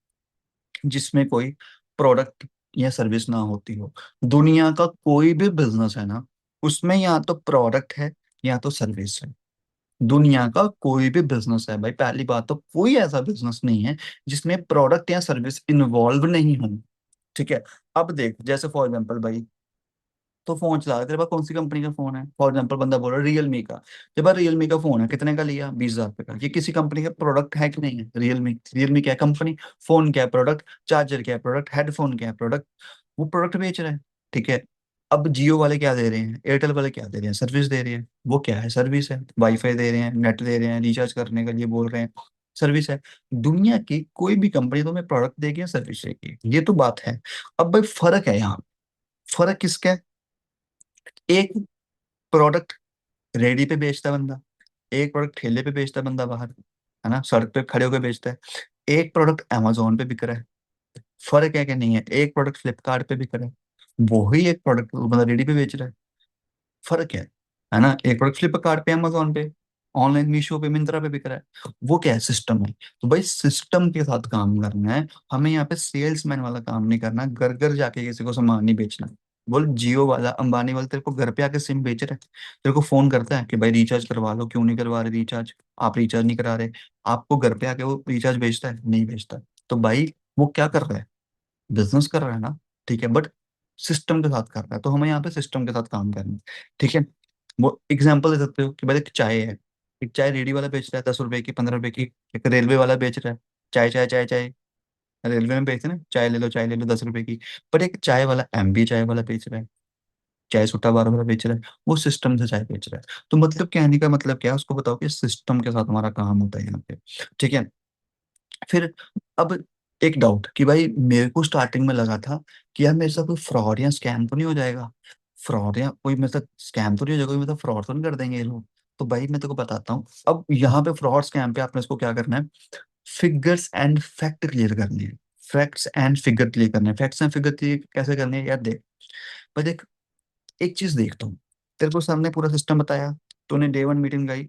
जिसमें कोई प्रोडक्ट या सर्विस ना होती हो। दुनिया का कोई भी बिजनेस है ना, उसमें या तो प्रोडक्ट है या तो सर्विस है। दुनिया का कोई भी बिजनेस है भाई, पहली बात तो कोई ऐसा बिजनेस नहीं है जिसमें प्रोडक्ट या सर्विस इन्वॉल्व नहीं हो। ठीक है, अब देख जैसे फॉर एग्जांपल भाई, तो फोन चला रहा है, तेरे पास कौन सी कंपनी का फोन है? फॉर एग्जांपल बंदा बोल रहा है रियलमी का। तेरे पास रियलमी का फोन है, कितने का लिया? 20,000 रुपए का। ये किसी कंपनी का प्रोडक्ट है कि नहीं है? रियलमी, रियलमी क्या है? कंपनी। फोन क्या है? प्रोडक्ट। चार्जर क्या है? प्रोडक्ट। हेडफोन क्या है? प्रोडक्ट। वो प्रोडक्ट बेच रहा है। ठीक है, अब जियो वाले क्या दे रहे हैं, एयरटेल वाले क्या दे रहे हैं? सर्विस दे रहे हैं। वो क्या है? सर्विस है। वाईफाई दे रहे हैं, नेट दे रहे हैं, रिचार्ज करने का ये बोल रहे हैं, सर्विस है। दुनिया की कोई भी कंपनी तुम्हें प्रोडक्ट देगी या सर्विस देगी, ये तो बात है। अब भाई फर्क है यहाँ, फर्क किसका है? एक प्रोडक्ट रेडी पे बेचता है बंदा, एक प्रोडक्ट ठेले पे बेचता है बंदा बाहर, है ना, सड़क पे खड़े होकर बेचता है। एक प्रोडक्ट अमेजोन पे बिक रहा है। फर्क है कि नहीं है? एक प्रोडक्ट फ्लिपकार्ट पे बिक रहा है, वही एक प्रोडक्ट बंदा रेडी पे बेच रहा है। फर्क है ना, एक प्रोडक्ट फ्लिपकार्ट पे, अमेजोन पे, ऑनलाइन मीशो पे, मिंत्रा पे बिक रहा है। वो क्या है? सिस्टम है। तो भाई सिस्टम के साथ काम करना है हमें, यहाँ पे सेल्समैन वाला काम नहीं करना, घर घर जाके किसी को सामान नहीं बेचना। बोल जियो वाला, अंबानी वाला तेरे को घर पे आके सिम बेच रहा है, तेरे को फोन करता है कि भाई रिचार्ज करवा लो, क्यों नहीं करवा रहे रिचार्ज? आप रिचार्ज नहीं करा रहे, आपको घर पे आके वो रिचार्ज बेचता है? नहीं बेचता। तो भाई वो क्या कर रहा है, बिजनेस कर रहा है ना, ठीक है, बट सिस्टम के साथ कर रहा है, तो हमें यहाँ पे सिस्टम के साथ काम करना है, ठीक है। वो एग्जाम्पल दे सकते हो कि भाई एक चाय है, एक चाय रेडी वाला बेच रहा है 10 रुपए की, 15 रुपए की, एक रेलवे वाला बेच रहा है, चाय चाय चाय चाय, रेलवे में बेचते हैं ना, चाय ले लो 10 रुपए की। पर एक चाय वाला एमबी चाय वाला बेच रहा है, चाय सुट्टा बार बार बेच रहा है, वो सिस्टम से चाय बेच रहा है। तो मतलब कहने का मतलब क्या है, उसको बताओ कि सिस्टम के साथ हमारा काम होता है यहाँ पे, ठीक है। फिर अब एक डाउट कि भाई मेरे को स्टार्टिंग में लगा था कि यार मेरे साथ कोई फ्रॉड या स्कैम तो नहीं हो जाएगा, फ्रॉड या कोई मेरे साथ स्कैम तो नहीं हो जाएगा, कोई मतलब फ्रॉड तो नहीं कर देंगे ये लोग। तो भाई मैं तेको बताता हूँ, अब यहाँ पे फ्रॉड स्कैम पे आपने इसको क्या करना है, फिगर्स एंड फैक्ट क्लियर करने हैं। फैक्ट्स एंड फिगर क्लियर करने हैं, फैक्ट्स एंड फिगर क्लियर कैसे करने हैं यार, देख भाई देख, एक चीज देख तू, तेरे को सामने पूरा सिस्टम बताया, तूने डे वन मीटिंग गई,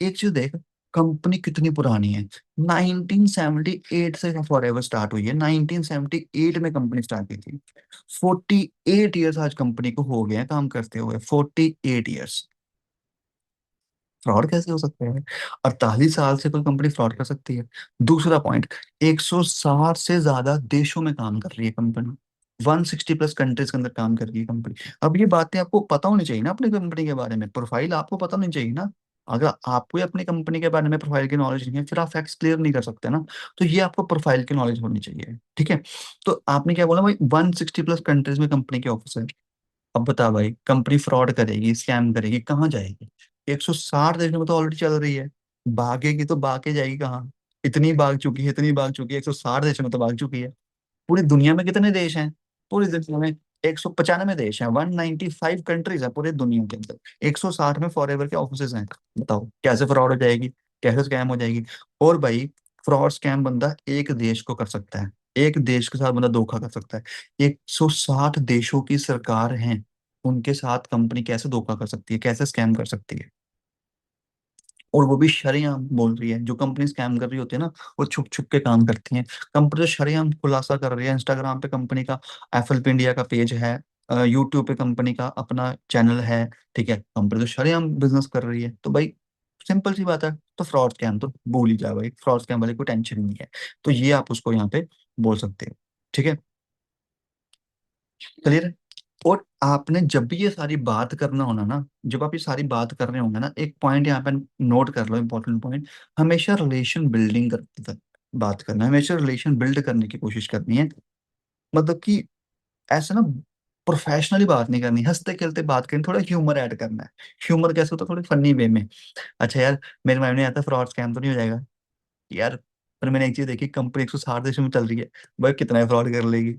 एक चीज देख, कंपनी कितनी पुरानी है, 1978 से फॉरएवर स्टार्ट हुई है, 1978 में कंपनी स्टार्ट की थी, 48 ईयर्स आज कंपनी को हो गए हैं काम करते हुए, 48 ईयर्स। फ्रॉड कैसे हो सकते हैं, 48 साल से कोई कंपनी फ्रॉड कर सकती है। दूसरा पॉइंट, 160 से ज्यादा देशों में काम कर रही है कंपनी, 160 प्लस कंट्रीज के अंदर काम कर रही है कंपनी। अब ये बातें आपको पता होनी चाहिए ना, अपनी कंपनी के बारे में प्रोफाइल आपको पता होनी चाहिए ना। अगर आपको ही अपनी कंपनी के बारे में प्रोफाइल की नॉलेज नहीं है, फिर आप फैक्ट्स क्लियर नहीं कर सकते ना। तो ये आपको प्रोफाइल की नॉलेज होनी चाहिए, ठीक है। तो आपने क्या बोला भाई, 160 प्लस कंट्रीज में कंपनी के ऑफिस है। अब बता भाई, कंपनी फ्रॉड करेगी, स्कैम करेगी, कहाँ जाएगी, 160 देशों में तो ऑलरेडी चल रही है, भागेगी तो भाग के जाएगी कहाँ, इतनी भाग चुकी है, इतनी भाग चुकी है, 160 देशों में तो भाग चुकी है। पूरी दुनिया में कितने देश हैं, पूरी दुनिया में 195 देश हैं, 195 कंट्रीज है पूरी दुनिया के अंदर, 160 में फॉरएवर के ऑफिसेज हैं। बताओ कैसे फ्रॉड हो जाएगी, कैसे स्कैम हो जाएगी। और भाई फ्रॉड स्कैम बंदा एक देश को कर सकता है, एक देश के साथ बंदा धोखा कर सकता है, 160 देशों की सरकार हैं, उनके साथ कंपनी कैसे धोखा कर सकती है, कैसे स्कैम कर सकती है। और वो भी शरेआम बोल रही है, जो कंपनी स्कैम कर रही होती है ना, वो छुप छुप के काम करती हैं। कंपनी तो शरेआम खुलासा कर रही है, इंस्टाग्राम पे कंपनी का एफएल पे इंडिया का पेज है, यूट्यूब पे कंपनी का अपना चैनल है, ठीक है, कंपनी तो शरेआम बिजनेस कर रही है। तो भाई सिंपल सी बात है, तो फ्रॉड स्कैम तो भूल ही जा भाई, फ्रॉड स्कैम वाली कोई टेंशन नहीं है। तो ये आप उसको यहाँ पे बोल सकते हो, ठीक है, क्लियर है। और आपने जब भी ये सारी बात करना होना ना, जब आप ये सारी बात कर रहे होंगे ना, एक पॉइंट यहाँ पे नोट कर लो, इंपॉर्टेंट पॉइंट, हमेशा रिलेशन बिल्डिंग करते तक बात करना है, हमेशा रिलेशन बिल्ड करने की कोशिश करनी है। मतलब कि ऐसे ना प्रोफेशनली बात नहीं करनी, हंसते खेलते बात करनी, थोड़ा ह्यूमर ऐड करना है। ह्यूमर कैसे होता है, थोड़ी फनी वे में। अच्छा यार, मेरे माइंड में आता है फ्रॉड स्कैम तो नहीं हो जाएगा यार, पर मैंने एक चीज देखी, कंपनी 160 देशों में चल रही है, भाई कितना फ्रॉड कर लेगी।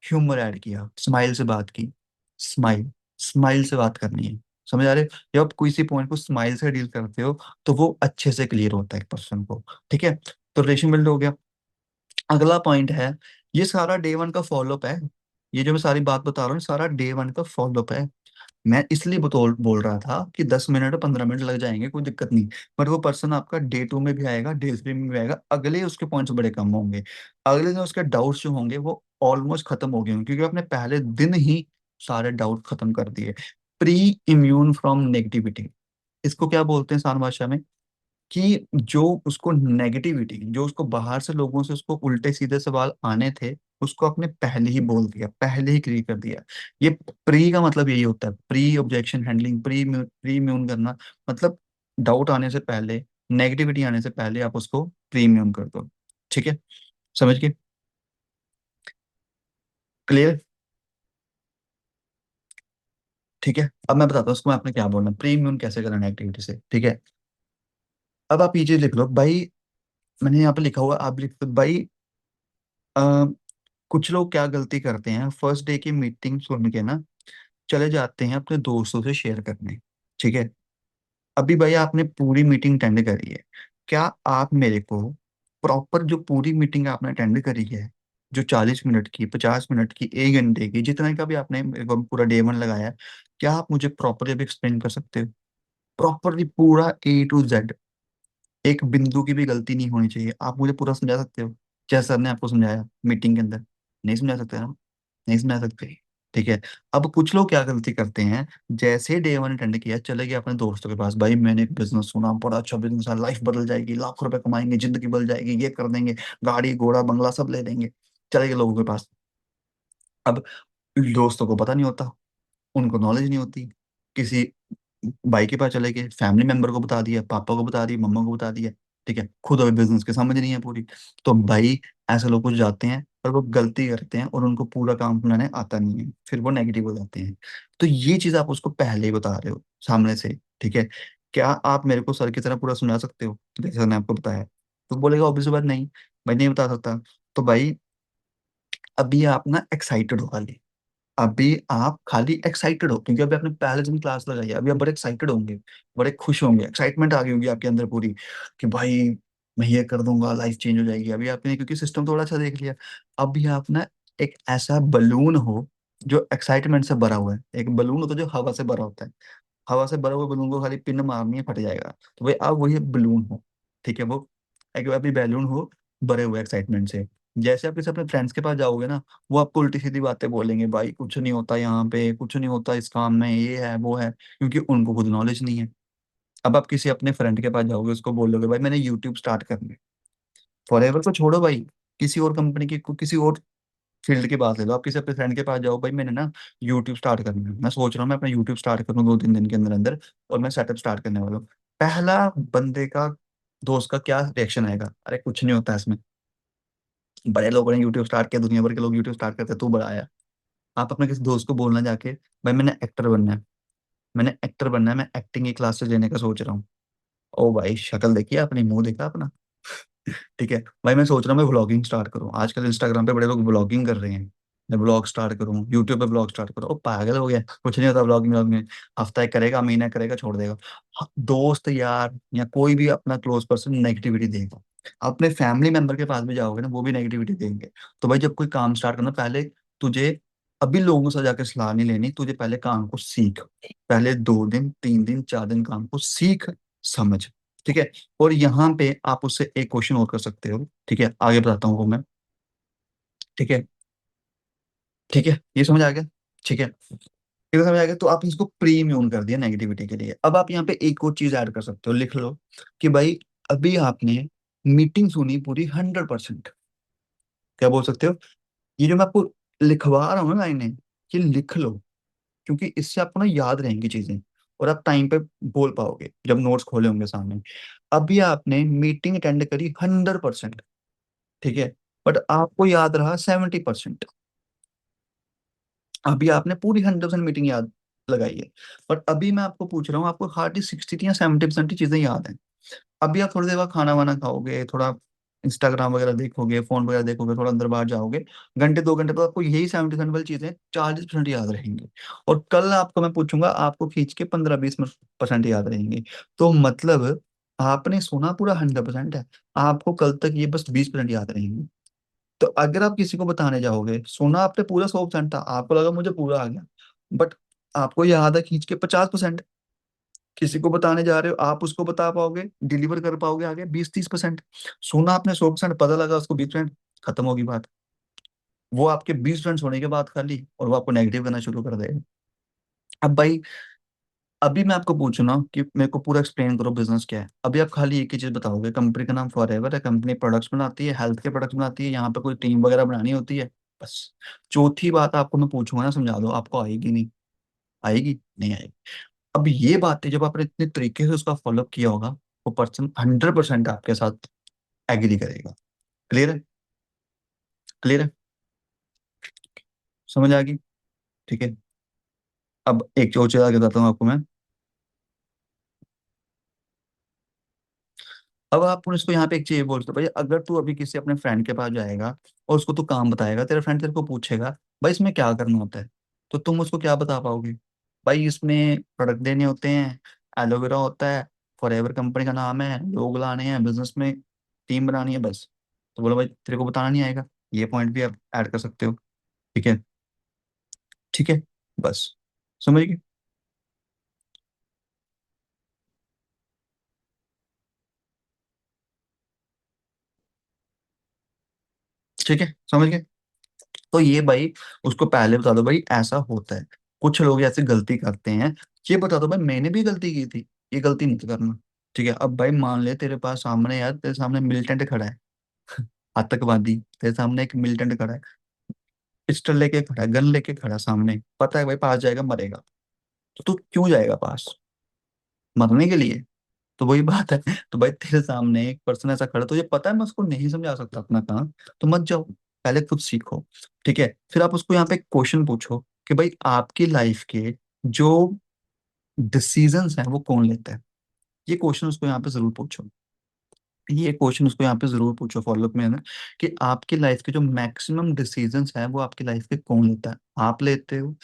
ह्यूमर ऐड किया, स्माइल से बात की, स्माइल, स्माइल से बात करनी है, समझ आ रहे हो? जब आप किसी पॉइंट को स्माइल से डील करते हो, तो वो अच्छे से क्लियर होता है एक पर्सन को, ठीक है। तो रिलेशन बिल्ड हो गया। अगला पॉइंट है, ये सारा डे वन का फॉलोअप है, ये जो मैं सारी बात बता रहा हूँ सारा डे वन का फॉलोअप है। मैं इसलिए बोल रहा था कि 10 मिनट 15 मिनट लग जाएंगे, कोई दिक्कत नहीं, बट वो पर्सन आपका डे टू में भी आएगा, डे थ्री में भी आएगा, अगले उसके पॉइंट्स बड़े कम होंगे, अगले दिन उसके डाउट्स जो होंगे वो ऑलमोस्ट खत्म हो गए होंगे, क्योंकि आपने पहले दिन ही सारे डाउट खत्म कर दिए। प्री इम्यून फ्रॉम नेगेटिविटी, इसको क्या बोलते हैं आसान भाषा में, कि जो उसको नेगेटिविटी, जो उसको बाहर से लोगों से उसको उल्टे सीधे सवाल आने थे, उसको आपने पहले ही बोल दिया, पहले ही क्लियर कर दिया। ये प्री का मतलब यही होता है, pre objection handling, pre immune करना, मतलब डाउट आने से पहले, नेगेटिविटी आने से पहले आप उसको प्री इम्यून कर दो, ठीक है, समझ गए, क्लियर, ठीक है। अब मैं बताता हूँ उसको आपने क्या बोलना, प्री इम्यून कैसे करना है एक्टिविटी से, ठीक है। अब आप ये चीज लिख लो भाई, मैंने यहाँ पे लिखा हुआ, आप लिख दो भाई, कुछ लोग क्या गलती करते हैं, फर्स्ट डे की मीटिंग सुन के ना चले जाते हैं अपने दोस्तों से शेयर करने, ठीक है। अभी भाई आपने पूरी मीटिंग अटेंड करी है, क्या आप मेरे को प्रॉपर जो पूरी मीटिंग आपने अटेंड करी है, जो 40 मिनट की, 50 मिनट की, 1 घंटे की, जितना का भी आपने मेरे को पूरा डे वन लगाया है, क्या आप मुझे प्रॉपरली अभी एक्सप्लेन कर सकते हो, प्रॉपरली पूरा A to Z, एक बिंदु की भी गलती नहीं होनी चाहिए, आप मुझे पूरा समझा सकते हो जैसे सर ने आपको समझाया मीटिंग के अंदर, नहीं समझा सकते ना, नहीं समझा सकते, ठीक है। अब कुछ लोग क्या गलती करते हैं, जैसे डे वन अटेंड किया चले गए अपने दोस्तों के पास, भाई मैंने एक बिजनेस सुना, बड़ा अच्छा बिजनेस है, लाइफ बदल जाएगी, लाखों रुपए कमाएंगे, जिंदगी बदल जाएगी, ये कर देंगे, गाड़ी घोड़ा बंगला सब ले लेंगे। चले गए लोगों के पास। अब दोस्तों को पता नहीं होता, उनको नॉलेज नहीं होती, किसी भाई के पास चले गए, फैमिली मेंबर को बता दिया, पापा को बता दिया, मम्मा को बता दिया, ठीक है, खुद अभी बिजनेस की समझ नहीं है पूरी। तो भाई ऐसे लोग कुछ जाते हैं और वो गलती करते हैं और उनको पूरा काम बनाने आता नहीं है, फिर वो नेगेटिव हो जाते हैं। तो ये चीज आप उसको पहले ही बता रहे हो सामने से, ठीक है। क्या आप मेरे को सर की तरह पूरा सुना सकते हो जैसे मैंने आपको बताया? तो बोलेगा ऑब्वियस बात नहीं, मैं नहीं बता सकता। तो भाई अभी आप ना एक्साइटेड हो खाली, अभी आप खाली एक्साइटेड हो, क्योंकि अभी आपने पहले दिन क्लास लगाई है, अभी आप बड़े एक्साइटेड होंगे, बड़े खुश होंगे, एक्साइटमेंट आ गई होगी आपके अंदर पूरी, कि भाई मैं ये कर दूंगा, लाइफ चेंज हो जाएगी। अभी आपने क्योंकि सिस्टम थोड़ा अच्छा देख लिया। अभी आप ना एक ऐसा बलून हो जो एक्साइटमेंट से भरा हुआ है, एक बलून होता है जो हवा से भरा होता है, हवा से भरा हुआ बलून को खाली पिन मारनी है, फट जाएगा। तो भाई आप वही बलून हो, ठीक है, वो एक अभी बैलून हो भरे हुए एक्साइटमेंट से। जैसे आप किसी अपने फ्रेंड्स के पास जाओगे ना, वो आपको उल्टी सीधी बातें बोलेंगे, भाई कुछ नहीं होता यहाँ पे, कुछ नहीं होता इस काम में, ये है वो है, क्योंकि उनको खुद नॉलेज नहीं है। अब आप किसी अपने फ्रेंड के पास जाओगे, उसको बोलोगे भाई मैंने यूट्यूब स्टार्ट करना है, फॉरएवर को छोड़ो भाई, किसी और कंपनी की किसी और फील्ड की बात ले लो, आप किसी अपने फ्रेंड के पास जाओ, भाई मैंने ना यूट्यूब स्टार्ट करना है, मैं सोच रहा हूँ मैं अपना यूट्यूब स्टार्ट करूँ 2-3 दिन के अंदर अंदर, और मैं सेटअप स्टार्ट करने वाला हूँ। पहला बंदे का, दोस्त का क्या रिएक्शन आएगा? अरे कुछ नहीं होता इसमें, बड़े लोगों ने यूट्यूब स्टार्ट किया, दुनिया भर के लोग यूट्यूब स्टार्ट करते हैं, तू बड़ा आया। आप अपने किसी दोस्त को बोलना जाके, भाई मैंने एक्टर बनना है, मैंने एक्टर बनना है, मैं एक्टिंग की क्लासेस लेने का सोच रहा हूँ। ओ भाई शक्ल देखिए अपनी, मुंह देखा अपना, ठीक है। भाई मैं सोच रहा हूँ मैं व्लॉगिंग स्टार्ट करूँ, आजकल इंस्टाग्राम पे बड़े लोग व्लॉगिंग कर रहे हैं, मैं ब्लॉग स्टार्ट करूँ, यूट्यूब पे ब्लॉग स्टार्ट करूँ। ओ पागल हो गया, कुछ नहीं होता ब्लॉगिंग व्लॉग में, हफ्ता एक करेगा, महीना एक करेगा, छोड़ देगा। दोस्त यार या कोई भी अपना क्लोज पर्सन नेगेटिविटी देगा, अपने फैमिली मेंबर के पास भी जाओगे ना, वो भी नेगेटिविटी देंगे। तो भाई जब कोई काम स्टार्ट करना, पहले तुझे अभी लोगों से जाके सलाह नहीं लेनी, तुझे पहले काम को सीख, पहले 2 दिन 3 दिन 4 दिन काम को सीख समझ, ठीक है। और यहाँ पे आप उससे एक क्वेश्चन और कर सकते हो, ठीक है, आगे बताता हूँ वो मैं, ठीक है, ठीक है, ये समझ आ गया, ठीक है, ये समझ आ गया। तो आप इसको प्रीम्यून कर दिया नेगेटिविटी के लिए। अब आप यहाँ पे एक और चीज ऐड कर सकते हो, लिख लो कि भाई अभी आपने मीटिंग सुनी पूरी 100%, क्या बोल सकते हो, ये जो मैं आपको लिखवा रहा हूँ ना लाइनें, ये लिख लो, क्योंकि इससे आपको ना याद रहेंगी चीजें, और आप टाइम पे बोल पाओगे जब नोट्स खोले होंगे सामने। अभी आपने मीटिंग अटेंड करी 100%, ठीक है, बट आपको याद रहा 70%। अभी आपने पूरी 100% मीटिंग याद लगाई है, बट अभी मैं आपको पूछ रहा हूँ, आपको हार्डली 60 या 70% ही चीजें याद हैं। अभी आप थोड़ी देर बाद खाना वाना खाओगे, थोड़ा इंस्टाग्राम वगैरह देखोगे, फोन वगैरह देखोगे, थोड़ा अंदर बाहर जाओगे, घंटे 2 घंटे बाद आपको यही 70% वाली चीजें 40% याद रहेंगी। और कल आपको मैं पूछूंगा, आपको खींच के 15-20% याद रहेंगी। तो मतलब आपने सुना पूरा 100% है, आपको कल तक ये बस 20% याद रहेंगी। तो अगर आप किसी को बताने जाओगे, सुना आपने पूरा 100% था, आपको लगा मुझे पूरा आ गया, बट आपको याद है खींच के 50%। किसी को बताने जा रहे हो, आप उसको बता पाओगे, डिलीवर कर पाओगे आगे 20-30%। सुना आपने 100%, पता लगा उसको 20%, खत्म होगी बात। वो आपके 20% होने के बाद खाली, और वो आपको नेगेटिव करना शुरू कर देगा। अब भाई अभी मैं आपको पूछू ना कि मेरे को पूरा एक्सप्लेन करो बिजनेस क्या है, अभी आप खाली एक ही चीज बताओगे, कंपनी का नाम फॉरएवर है, कंपनी प्रोडक्ट्स बनाती है, हेल्थ के प्रोडक्ट्स बनाती है, यहाँ पे कोई टीम वगैरह बनानी होती है, बस। चौथी बात आपको मैं पूछूंगा ना, समझा दो, आपको आएगी नहीं, आएगी नहीं आएगी। अब ये बातें जब आपने इतने तरीके से उसका फॉलो किया होगा, वो पर्सन 100% आपके साथ एग्री करेगा। क्लियर है? क्लियर है? समझ आ गई? ठीक है। अब एक और चीज आगे बताता हूँ आपको मैं। अब आप इसको यहाँ पे एक चीज बोलते हो, भाई अगर तू अभी किसी अपने फ्रेंड के पास जाएगा और उसको तू काम बताएगा, तेरा फ्रेंड तेरे को पूछेगा भाई इसमें क्या करना होता है, तो तुम उसको क्या बता पाओगे? भाई इसमें प्रोडक्ट देने होते हैं, एलोवेरा होता है, फॉरएवर कंपनी का नाम है, लोग लाने हैं बिजनेस में, टीम बनानी है, बस। तो बोलो भाई तेरे को बताना नहीं आएगा, ये पॉइंट भी आप ऐड कर सकते हो, ठीक है, ठीक है, बस। समझ गए? ठीक है, समझ गए? तो ये भाई उसको पहले बता दो भाई ऐसा होता है, कुछ लोग ऐसे गलती करते हैं, ये बता दो भाई मैंने भी गलती की थी, ये गलती मत करना, ठीक है। अब भाई मान ले तेरे पास सामने, यार तेरे सामने मिलिटेंट खड़ा है, आतंकवादी, तेरे सामने एक मिलिटेंट खड़ा है, पिस्टल लेके खड़ा है, गन लेके खड़ा है सामने, पता है भाई पास जाएगा मरेगा, तो तू क्यों जाएगा पास? मरने के लिए? तो वही बात है। तो भाई तेरे सामने एक पर्सन ऐसा खड़ा, तुझे पता है मैं उसको नहीं समझा सकता अपना काम, तो मत जाओ, पहले खुद सीखो। ठीक है, फिर आप उसको यहाँ पे क्वेश्चन पूछो कि भाई आपकी लाइफ के जो डिसीजंस हैं वो कौन लेता है। ये क्वेश्चन उसको यहाँ पे जरूर पूछो। ये क्वेश्चन उसको यहाँ पे जरूर पूछो फॉलोअप में, है ना, कि आपकी लाइफ के जो मैक्सिमम डिसीजंस हैं वो आपकी लाइफ के कौन लेता है? आप लेते हो,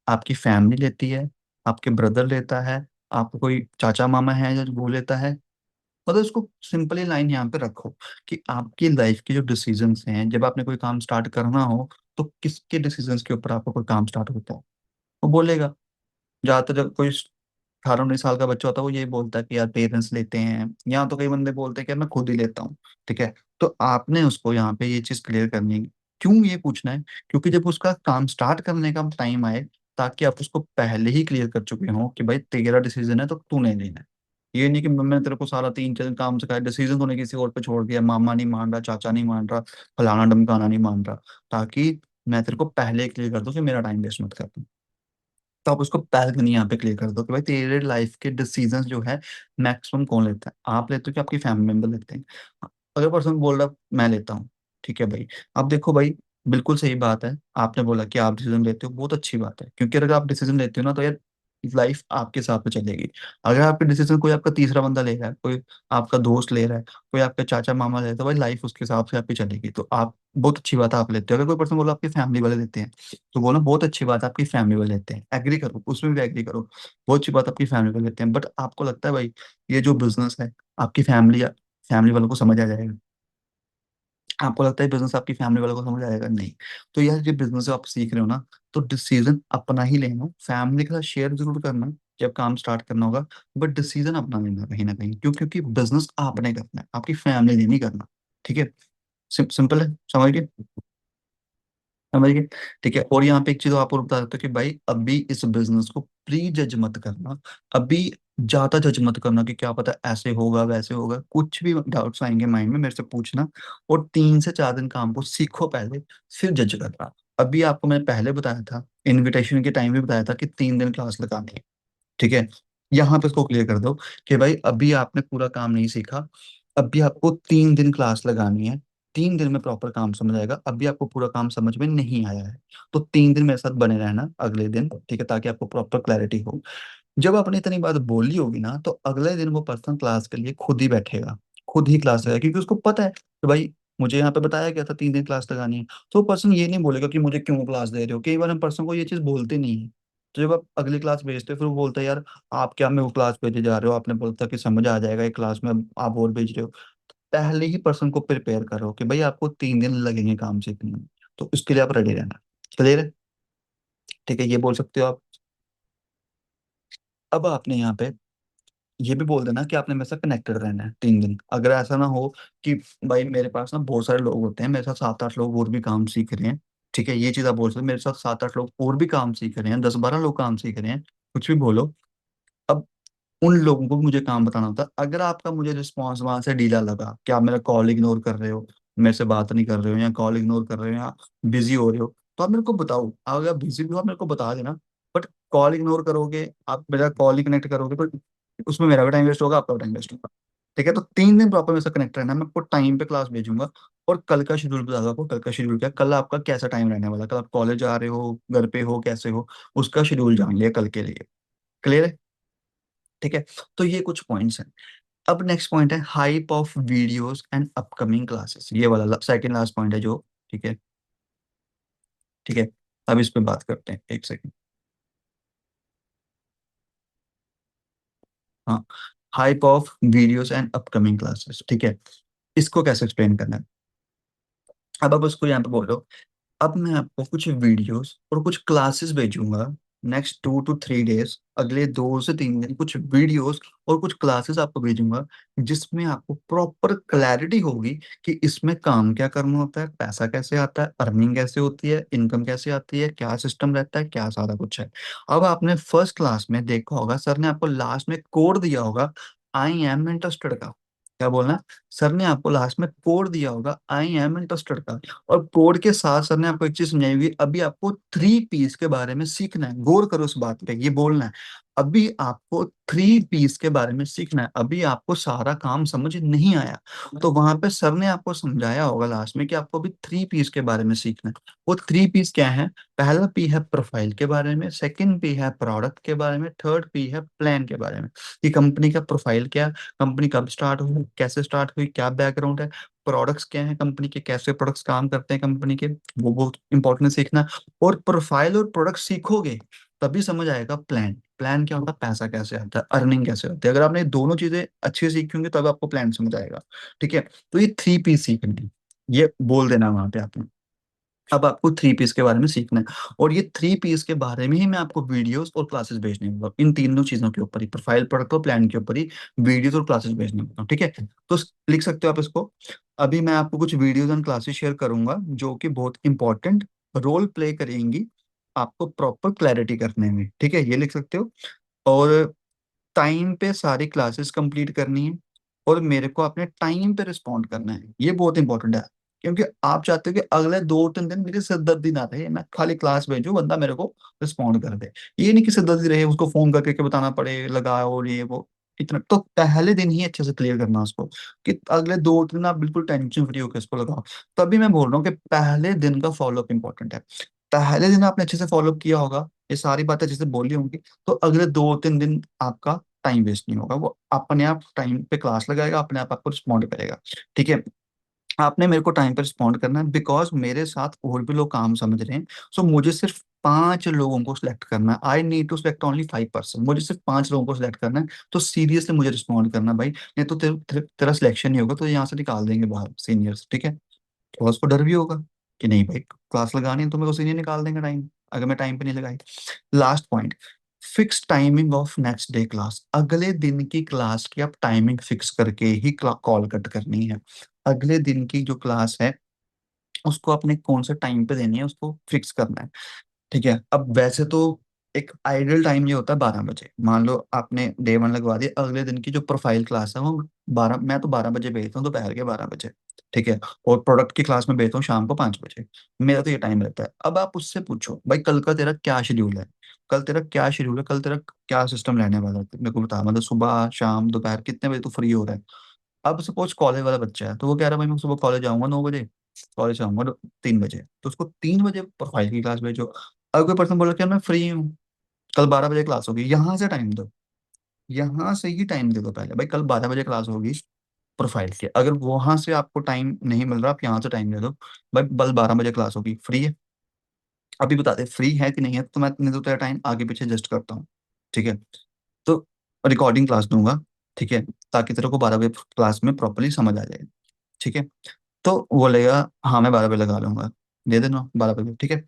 आपकी फैमिली लेती है, आपके ब्रदर लेता है, आपको कोई चाचा मामा है जो वो लेता है? मतलब इसको सिंपली लाइन यहाँ पे रखो कि आपकी लाइफ के जो डिसीजंस हैं, जब आपने कोई काम स्टार्ट करना हो तो किसके डिसीजंस के ऊपर आपका कोई काम स्टार्ट होता है? वो बोलेगा। ज्यादातर जब कोई 18-19 साल का बच्चा होता है वो ये बोलता है कि यार पेरेंट्स लेते हैं, यहाँ तो कई बंदे बोलते हैं कि यार मैं खुद ही लेता हूँ। ठीक है, तो आपने उसको यहाँ पे ये चीज क्लियर करनी है। क्यों ये पूछना है? क्योंकि जब उसका काम स्टार्ट करने का टाइम आए, ताकि आप उसको पहले ही क्लियर कर चुके हो कि भाई तेरा डिसीजन है तो तूने लेना है। ये नहीं कि मैंने तेरे को सारा 3-4 दिन काम सिखाया, डिसीजन तूने किसी और पे छोड़ दिया, मामा नहीं मान रहा, चाचा नहीं मान रहा, फलाना ढमकाना नहीं मान रहा, ताकि मैं तेरे को पहले क्लियर कर दूं कि मेरा टाइम वेस्ट मत कर। तो आप उसको बैल्कनी यहाँ पे क्लियर कर दो कि भाई तेरे लाइफ के डिसीजंस जो है मैक्सिमम कौन लेता है, आप लेते हो कि आपकी फैमिली मेंबर लेते हैं? अगर पर्सन बोल रहा मैं लेता हूँ, ठीक है भाई, अब देखो भाई, बिल्कुल सही बात है, आपने बोला कि आप डिसीजन लेते हो, बहुत अच्छी बात है, क्योंकि अगर आप डिसीजन लेते हो ना तो यार लाइफ आपके हिसाब से चलेगी। अगर आपके डिसीजन कोई आपका तीसरा बंदा ले रहा है, कोई आपका दोस्त ले रहा है, कोई आपका चाचा मामा ले रहा है, तो भाई लाइफ उसके हिसाब से आपकी चलेगी। तो आप, बहुत अच्छी बात है आप लेते हो। अगर कोई पर्सन बोला आपकी फैमिली वाले लेते हैं, तो बोलो बहुत अच्छी बात है आपकी फैमिली वाले लेते हैं, एग्री करो, उसमें भी एग्री करो, बहुत अच्छी बात आपकी फैमिली वाले लेते हैं। बट आपको लगता है भाई ये जो बिजनेस है आपकी फैमिली फैमिली वालों को समझ आ जाएगा? आपको लगता है बिजनेस आपकी फैमिली वालों को समझ आएगा? नहीं। तो यार ये बिजनेस आप सीख रहे हो ना, तो डिसीजन अपना ही लेना, फैमिली के साथ शेयर जरूर करना जब काम स्टार्ट करना होगा, बट डिसीजन अपना लेना कहीं ना कहीं। क्यों? क्योंकि बिजनेस आपने करना है, आपकी फैमिली ने नहीं करना। ठीक है, सिंपल है, समझ गए? समझ गए? ठीक है, और यहाँ पे एक चीज आप और बता सकते हो कि भाई अभी इस बिजनेस को प्री जज मत करना, अभी ज्यादा जज मत करना कि क्या पता ऐसे होगा वैसे होगा, कुछ भी डाउट्स आएंगे माइंड में मेरे से पूछना, और 3 से 4 दिन काम को सीखो पहले, फिर जज करना। अभी आपको मैंने पहले बताया था, इनविटेशन के टाइम भी बताया था कि 3 दिन क्लास लगानी है। ठीक है, यहाँ पे इसको क्लियर कर दो कि भाई अभी आपने पूरा काम नहीं सीखा, अभी आपको 3 दिन क्लास लगानी है, 3 दिन में प्रॉपर काम समझ आएगा, अभी आपको पूरा काम समझ में नहीं आया है, तो 3 दिन मेरे साथ बने रहना अगले दिन, ठीक है, ताकि आपको प्रॉपर क्लैरिटी हो। जब आपने इतनी बात बोली होगी ना, तो अगले दिन वो पर्सन क्लास के लिए खुद ही बैठेगा, खुद ही क्लास लगाएगा, क्योंकि उसको पता है कि भाई मुझे यहाँ पे बताया गया था 3 दिन क्लास लगानी है। तो पर्सन ये नहीं बोलेगा कि मुझे क्यों क्लास दे रहे हो, कई बार हम पर्सन को ये चीज बोलते नहीं है। तो जब आप अगली क्लास भेजते हो फिर वो बोलता है यार आप क्या मेरे को क्लास भेजे जा रहे हो, आपने बोलता कि समझ आ जाएगा एक क्लास में, आप और भेज रहे हो। पहले ही पर्सन को प्रिपेयर करो कि भाई आपको 3 दिन लगेंगे काम सीखने में, तो इसके लिए आप रेडी रहना। क्लियर है? ठीक है, ये बोल सकते हो आप। अब आपने यहाँ पे ये भी बोल देना कि आपने मेरे साथ कनेक्टेड रहना है 3 दिन। अगर ऐसा ना हो कि भाई मेरे पास ना बहुत सारे लोग होते हैं, मेरे साथ 7-8 लोग और भी काम सीख रहे हैं, ठीक है, ये चीज आप बोल सकते हो, मेरे साथ 7-8 लोग और भी काम सीख रहे हैं, 10-12 लोग काम सीख रहे हैं, कुछ भी बोलो। अब उन लोगों को मुझे काम बताना होता है। अगर आपका मुझे रिस्पॉन्स वहां से ढीला लगा कि आप मेरा कॉल इग्नोर कर रहे हो, मेरे से बात नहीं कर रहे हो, या कॉल इग्नोर कर रहे हो, या बिजी हो रहे हो, तो आप मेरे को बताओ। अगर आप बिजी भी हो आप मेरे को बता देना। बट कॉल इग्नोर करोगे, आप मेरा कॉल ही कनेक्ट करोगे, तो उसमें मेरा भी टाइम वेस्ट होगा, आपका भी टाइम वेस्ट होगा। ठीक है, तो 3 दिन प्रॉपर मेरे से कनेक्ट रहना है, मैं आपको टाइम पे क्लास भेजूंगा। और कल का शेड्यूल बता दो आपको, कल का शेड्यूल क्या है, कल आपका कैसा टाइम रहने वाला है, कल आप कॉलेज आ रहे हो, घर पे हो, कैसे हो, उसका शेड्यूल जान लिया कल के लिए। क्लियर है? ठीक है, तो ये कुछ पॉइंट्स हैं। अब नेक्स्ट पॉइंट है hype of videos and upcoming classes, ये वाला सेकंड लास्ट पॉइंट है जो। ठीक है, ठीक है, अब इस पे बात करते हैं, एक सेकंड। हाँ, hype of videos and upcoming classes, ठीक है, इसको कैसे एक्सप्लेन करना है? अब आप उसको यहाँ पे बोलो, अब मैं आपको कुछ वीडियोस और कुछ क्लासेस भेजूंगा, नेक्स्ट 2 to 3 डेज, अगले 2 से 3 दिन कुछ वीडियोस और कुछ क्लासेस आपको भेजूंगा, जिसमें आपको प्रॉपर क्लैरिटी होगी कि इसमें काम क्या करना होता है, पैसा कैसे आता है, अर्निंग कैसे होती है, इनकम कैसे आती है, क्या सिस्टम रहता है, क्या सारा कुछ है। अब आपने फर्स्ट क्लास में देखा होगा, सर ने आपको लास्ट में कोड दिया होगा, आई एम इंटरेस्टेड का, क्या बोलना है? सर ने आपको लास्ट में कोड दिया होगा आई एम इंटरेस्टेड का, और कोड के साथ सर ने आपको एक चीज समझाई होगी, अभी आपको 3 पीस के बारे में सीखना है, गौर करो उस बात पे, ये बोलना है अभी आपको 3 पीस के बारे में सीखना है, अभी आपको सारा काम समझ नहीं आया। तो वहां पे सर ने आपको समझाया होगा लास्ट में कि आपको अभी 3 पीस के बारे में सीखना है। वो 3 पीस क्या है? पहला पी है प्रोफाइल के बारे में, सेकंड पी है प्रोडक्ट के बारे में, थर्ड पी है प्लान के बारे में। कि कंपनी का प्रोफाइल क्या, कंपनी कब स्टार्ट हुई, कैसे स्टार्ट हुई, क्या बैकग्राउंड है, प्रोडक्ट्स क्या है कंपनी के, कैसे प्रोडक्ट्स काम करते हैं कंपनी के, वो बहुत इंपॉर्टेंट सीखना। और प्रोफाइल और प्रोडक्ट सीखोगे तभी समझ आएगा प्लान। प्लान क्या होता है? पैसा कैसे आता है, अर्निंग कैसे होती है। अगर आपने दोनों चीजें अच्छे से सीखी होंगी तब आपको प्लान समझ आएगा। ठीक है, तो ये 3 पीस सीखनी है, ये बोल देना वहां पे आपने। अब आपको 3 पीस के बारे में सीखना है, और ये 3 पीस के बारे में ही मैं आपको वीडियोस और क्लासेस भेजने वाला हूँ, इन तीनों चीजों के ऊपर ही, प्रोफाइल, प्रोडक्ट और प्लान के ऊपर ही वीडियोस और क्लासेस भेजने वाला हूँ। ठीक है, तो लिख सकते हो आप इसको। अभी मैं आपको कुछ वीडियोस एंड क्लासेस शेयर करूंगा जो कि बहुत इंपॉर्टेंट रोल प्ले करेंगी आपको प्रॉपर क्लैरिटी करने में। ठीक है, ये लिख सकते हो। और टाइम पे सारी क्लासेस कंप्लीट करनी है, और मेरे को अपने टाइम पे रिस्पॉन्ड करना है, ये बहुत इंपॉर्टेंट है। क्योंकि आप चाहते हो कि अगले 2-3 दिन मेरी सिरदर्दी ना रहे, मैं खाली क्लास भेजूं, बंदा मेरे को रिस्पॉन्ड कर दे। ये नहीं कि सिरदर्दी रहे, उसको फोन करके के बताना पड़े, लगाओ ये वो। इतना तो पहले दिन ही अच्छे से क्लियर करना उसको, कि अगले 2 दिन आप बिल्कुल टेंशन फ्री होकर इसको लगाओ। तभी मैं बोल रहा हूँ कि पहले दिन का फॉलोअप इंपॉर्टेंट है। पहले दिन आपने अच्छे से फॉलोअप किया होगा, ये सारी बातें जैसे बोली होंगी, तो अगले 2-3 दिन आपका टाइम वेस्ट नहीं होगा, वो अपने आप टाइम पे क्लास लगाएगा, अपने आप आपको रिस्पॉन्ड करेगा। ठीक है, आपने मेरे को टाइम पे रिस्पॉन्ड करना है, बिकॉज मेरे साथ और भी लोग काम समझ रहे हैं। सो मुझे सिर्फ 5 लोगों को सिलेक्ट करना है, I need to select only 5 person, मुझे सिर्फ 5 लोगों को सिलेक्ट करना है। तो सीरियसली मुझे रिस्पॉन्ड करना भाई, नहीं तो तेरा सिलेक्शन नहीं होगा, तो यहाँ से निकाल देंगे बाहर सीनियर्स। ठीक है, तो उसको डर भी होगा कि नहीं भाई, क्लास लगानी है तो मेरे को सीनियर निकाल देंगे टाइम, अगर मैं टाइम पे नहीं लगाई। Last point, fix timing of next day class, अगले दिन की क्लास की आप टाइमिंग फिक्स करके ही कॉल कट करनी है। अगले दिन की जो क्लास है उसको अपने कौन सा टाइम पे देनी है, उसको फिक्स करना है। ठीक है, अब वैसे तो एक आइडियल टाइम ये होता है 12 बजे। मान लो आपने डे 1 लगवा दिया, अगले दिन की जो प्रोफाइल क्लास है वो 12, मैं तो 12 बजे भेजता हूँ, दोपहर के 12 बजे। ठीक है, और प्रोडक्ट की क्लास में भेजता हूँ शाम को 5 बजे। मेरा तो ये टाइम रहता है। अब आप उससे पूछो भाई कल का तेरा क्या शेड्यूल है, कल तेरा क्या शेड्यूल है, कल तेरा क्या सिस्टम रहने वाला है, मेरे को बता, मतलब सुबह शाम दोपहर कितने बजे तू फ्री हो रहा है। अब सपोज कॉलेज वाला बच्चा है, तो वो कह रहा है भाई मैं सुबह कॉलेज आऊंगा 9 बजे, कॉलेज से आऊंगा 3 बजे, तो उसको 3 बजे प्रोफाइल की क्लास भेजो। अगर कोई पर्सन बोला कि यार मैं फ्री हूँ, कल 12 बजे क्लास होगी, यहाँ से टाइम दो, यहाँ से ही टाइम दे दो पहले, भाई कल 12 बजे क्लास होगी प्रोफाइल की। अगर वहां से आपको टाइम नहीं मिल रहा, आप यहाँ से टाइम दे दो, भाई कल 12 बजे क्लास होगी, फ्री है? अभी बता दे फ्री है कि नहीं है, तो मैं नहीं तो तेरा टाइम आगे पीछे एडजस्ट करता हूँ। ठीक है, तो रिकॉर्डिंग क्लास दूंगा। ठीक है, ताकि तेरे को 12 बजे क्लास में प्रॉपरली समझ आ जाए। ठीक है, तो वो बोलेगा हाँ मैं 12 बजे लगा लूंगा, दे देना 12 बजे। ठीक है,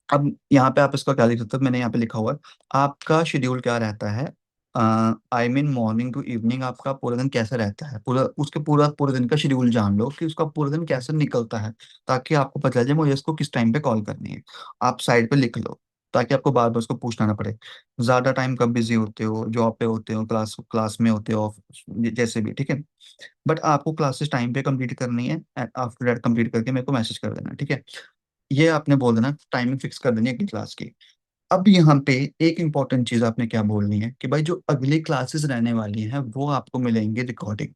अब यहाँ पे आप इसका क्या लिख सकते हो, मैंने यहाँ पे लिखा हुआ है आपका शेड्यूल क्या रहता है। I mean morning to evening आपका पूरा दिन कैसा रहता है, पूरा उसके पूरा पूरे दिन का शेड्यूल जान लो कि उसका पूरा दिन कैसे निकलता है, ताकि आपको पता चल जाए मुझे इसको किस टाइम पे कॉल करनी है। आप साइड पे लिख लो, ताकि आपको बार बार उसको पूछना ना पड़े। ज्यादा टाइम कब बिजी होते हो, जॉब पे होते हो, क्लास क्लास में होते हो, जैसे भी। ठीक है, बट आपको क्लासेस टाइम पे कंप्लीट करनी है, आफ्टर दैट कंप्लीट करके मेरे को मैसेज कर देना। ठीक है, ये आपने बोल देना, टाइमिंग फिक्स कर देनी है अगली क्लास की। अब यहाँ पे एक इंपॉर्टेंट चीज आपने क्या बोलनी है कि भाई जो अगली क्लासेस रहने वाली हैं वो आपको मिलेंगे रिकॉर्डिंग,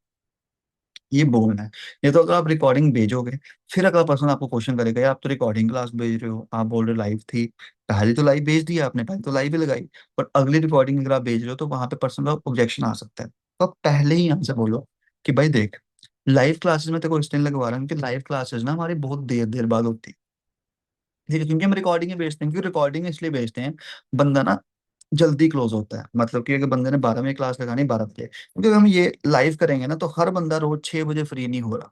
ये बोलना है। ये तो अगर आप रिकॉर्डिंग भेजोगे, फिर अगला पर्सन आपको क्वेश्चन करेगा यार आप तो रिकॉर्डिंग क्लास भेज रहे हो, आप बोल रहे हो लाइव थी, पहले तो लाइव भेज दिया आपने, पहले तो लाइव ही लगाई, पर अगली रिकॉर्डिंग अगर आप भेज रहे हो तो वहां पे पर्सन का ऑब्जेक्शन आ सकता है। तो आप पहले ही यहाँ से बोलो कि भाई देख, लाइव क्लासेस में तेरे को इसलिए लगवा रहा हूँ कि लाइव क्लासेस ना हमारी बहुत देर देर बाद होती है। ठीक है, क्योंकि हम रिकॉर्डिंग बेचते हैं, क्योंकि रिकॉर्डिंग इसलिए बेचते हैं, बंदा ना जल्दी क्लोज होता है। मतलब कि अगर बंदे ने 12 बजे क्लास लगानी, 12 बजे, क्योंकि अगर हम ये लाइव करेंगे ना तो हर बंदा रोज 6 बजे फ्री नहीं हो रहा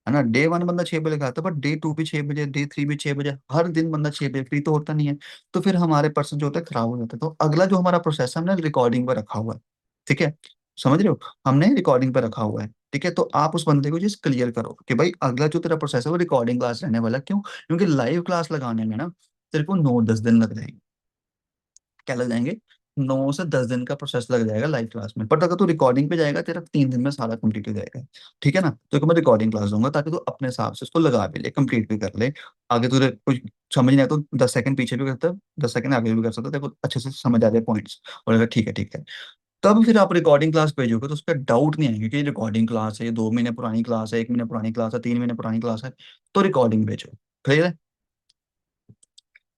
है ना। डे 1 बंदा 6 बजे लगाता है, बट डे 2 भी 6 बजे, डे 3 भी 6 बजे, हर दिन बंदा 6 बजे फ्री तो होता नहीं है। तो फिर हमारे पर्सन जो होता है खराब हो जाता है। तो अगला जो हमारा प्रोसेस है हमने रिकॉर्डिंग पर रखा हुआ है। ठीक है, समझ रहे हो, हमने रिकॉर्डिंग पर रखा हुआ है। ठीक है, तो आप उस बंदे को चीज क्लियर करो कि भाई अगला जो तेरा प्रोसेस है वो रिकॉर्डिंग क्लास रहने वाला है। क्यों? क्योंकि लाइव क्लास लगाने में ना तेरे को 9-10 दिन लग जाएंगे। क्या लग जाएंगे? 9 से 10 दिन का प्रोसेस लग जाएगा लाइव क्लास में, बट अगर तू रिकॉर्डिंग पे जाएगा तेरा 3 दिन में सारा कंप्लीट हो जाएगा। ठीक है ना? तो मैं रिकॉर्डिंग क्लास दूंगा ताकि तू अपने हिसाब से उसको लगा भी ले, कंप्लीट भी कर ले। आगे तुझे कुछ समझ नहीं आया तो 10 सेकंड पीछे भी करता है, 10 सेकंड आगे भी कर सकता है, तेरे को अच्छे से समझ आ जाए पॉइंट्स। और अगर ठीक है ठीक है, तब फिर आप रिकॉर्डिंग क्लास भेजोगे तो उसका डाउट नहीं आएंगे कि रिकॉर्डिंग क्लास है, ये 2 महीने पुरानी क्लास है, 1 महीने पुरानी क्लास है, 3 महीने पुरानी क्लास है। तो रिकॉर्डिंग भेजो। क्लियर है?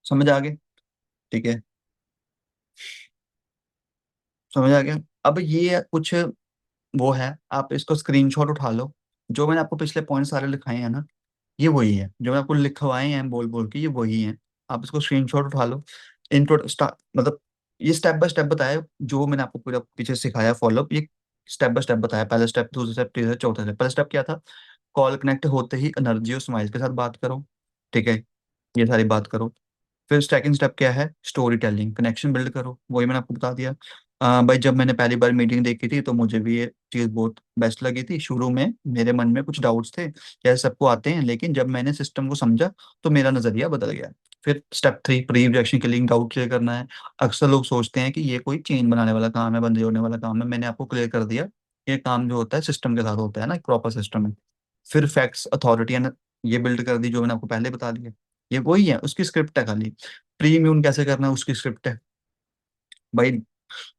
समझ आ गया? ठीक है, समझ आ गया। अब ये कुछ वो है, आप इसको स्क्रीनशॉट उठा लो। जो मैंने आपको पिछले पॉइंट सारे लिखाए हैं ना, ये वही है जो मैं आपको लिखवाए हैं बोल बोल के, ये वही है। आप इसको स्क्रीनशॉट उठा लो। इंट्रो मतलब ये स्टेप बाय स्टेप बताया है, जो मैंने आपको पूरा पीछे सिखाया फॉलो अप, ये स्टेप बाय स्टेप बताया। पहला स्टेप, दूसरा स्टेप, तीसरा, चौथा स्टेप। पहला स्टेप क्या था? कॉल कनेक्ट होते ही एनर्जी और स्माइल के साथ बात करो। ठीक है, ये सारी बात करो। फिर सेकंड स्टेप क्या है? स्टोरी टेलिंग, कनेक्शन बिल्ड करो, वही मैंने आपको बता दिया। भाई जब मैंने पहली बार मीटिंग देखी थी तो मुझे भी ये चीज़ बहुत बेस्ट लगी थी। शुरू में मेरे मन में कुछ डाउट्स थे, जैसे सबको आते हैं, लेकिन जब मैंने सिस्टम को समझा तो मेरा नजरिया बदल गया। फिर step 3, pre objection killing, doubt clear करना है। अक्सर लोग सोचते हैं कि ये कोई चेन बनाने वाला काम है, बंदे जोड़ने वाला काम है। मैंने आपको क्लियर कर दिया, ये काम जो होता है सिस्टम के साथ होता है ना, एक प्रॉपर सिस्टम है। फिर फैक्ट्स, अथॉरिटी एंड ये बिल्ड कर दी, जो मैंने आपको पहले बता दिया। ये वही है, उसकी स्क्रिप्ट है खाली। प्री इम्यून कैसे करना है उसकी स्क्रिप्ट है भाई।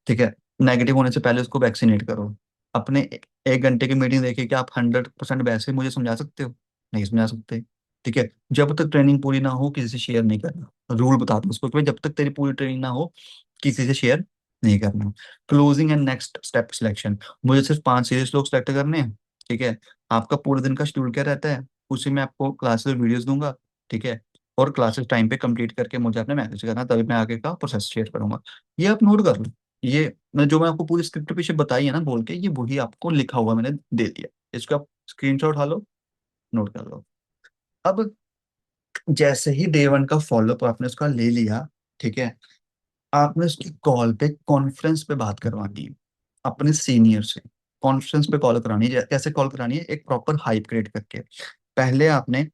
ठीक है, नेगेटिव होने से पहले उसको वैक्सीनेट करो। अपने 1 घंटे की मीटिंग देखिए कि आप 100% वैसे मुझे समझा सकते हो? नहीं समझा सकते। ठीक है, जब तक ट्रेनिंग पूरी ना हो किसी से शेयर नहीं करना। रूल बता दो उसको कि भाई जब तक तेरी पूरी ट्रेनिंग ना हो किसी से शेयर नहीं करना। Closing and next step selection, मुझे सिर्फ 5 सीरियस लोग सेलेक्ट करने हैं। ठीक है, आपका पूरे दिन का शेड्यूल क्या रहता है, उसी में आपको क्लासेस वीडियोस दूंगा। ठीक है, और क्लासेस टाइम पे कंप्लीट करके मुझे अपने मैसेज करना, तभी मैं आगे का प्रोसेस शेयर करूंगा। ये आप नोट कर लो। ये जो मैं आपको पूरी स्क्रिप्ट पीछे बताई है ना बोल के, ये वही आपको लिखा हुआ मैंने दे दिया। इसको आप स्क्रीनशॉट उठा लो, नोट कर लो। अब जैसे ही डे 1 का फॉलोअप आपने उसका ले लिया, ठीक है, आपने उसकी कॉल पे कॉन्फ्रेंस पे बात करवानी है अपने सीनियर से। कॉन्फ्रेंस पे कॉल करानी है। कैसे कॉल करानी है? एक प्रॉपर हाइप क्रिएट करके। पहले आपने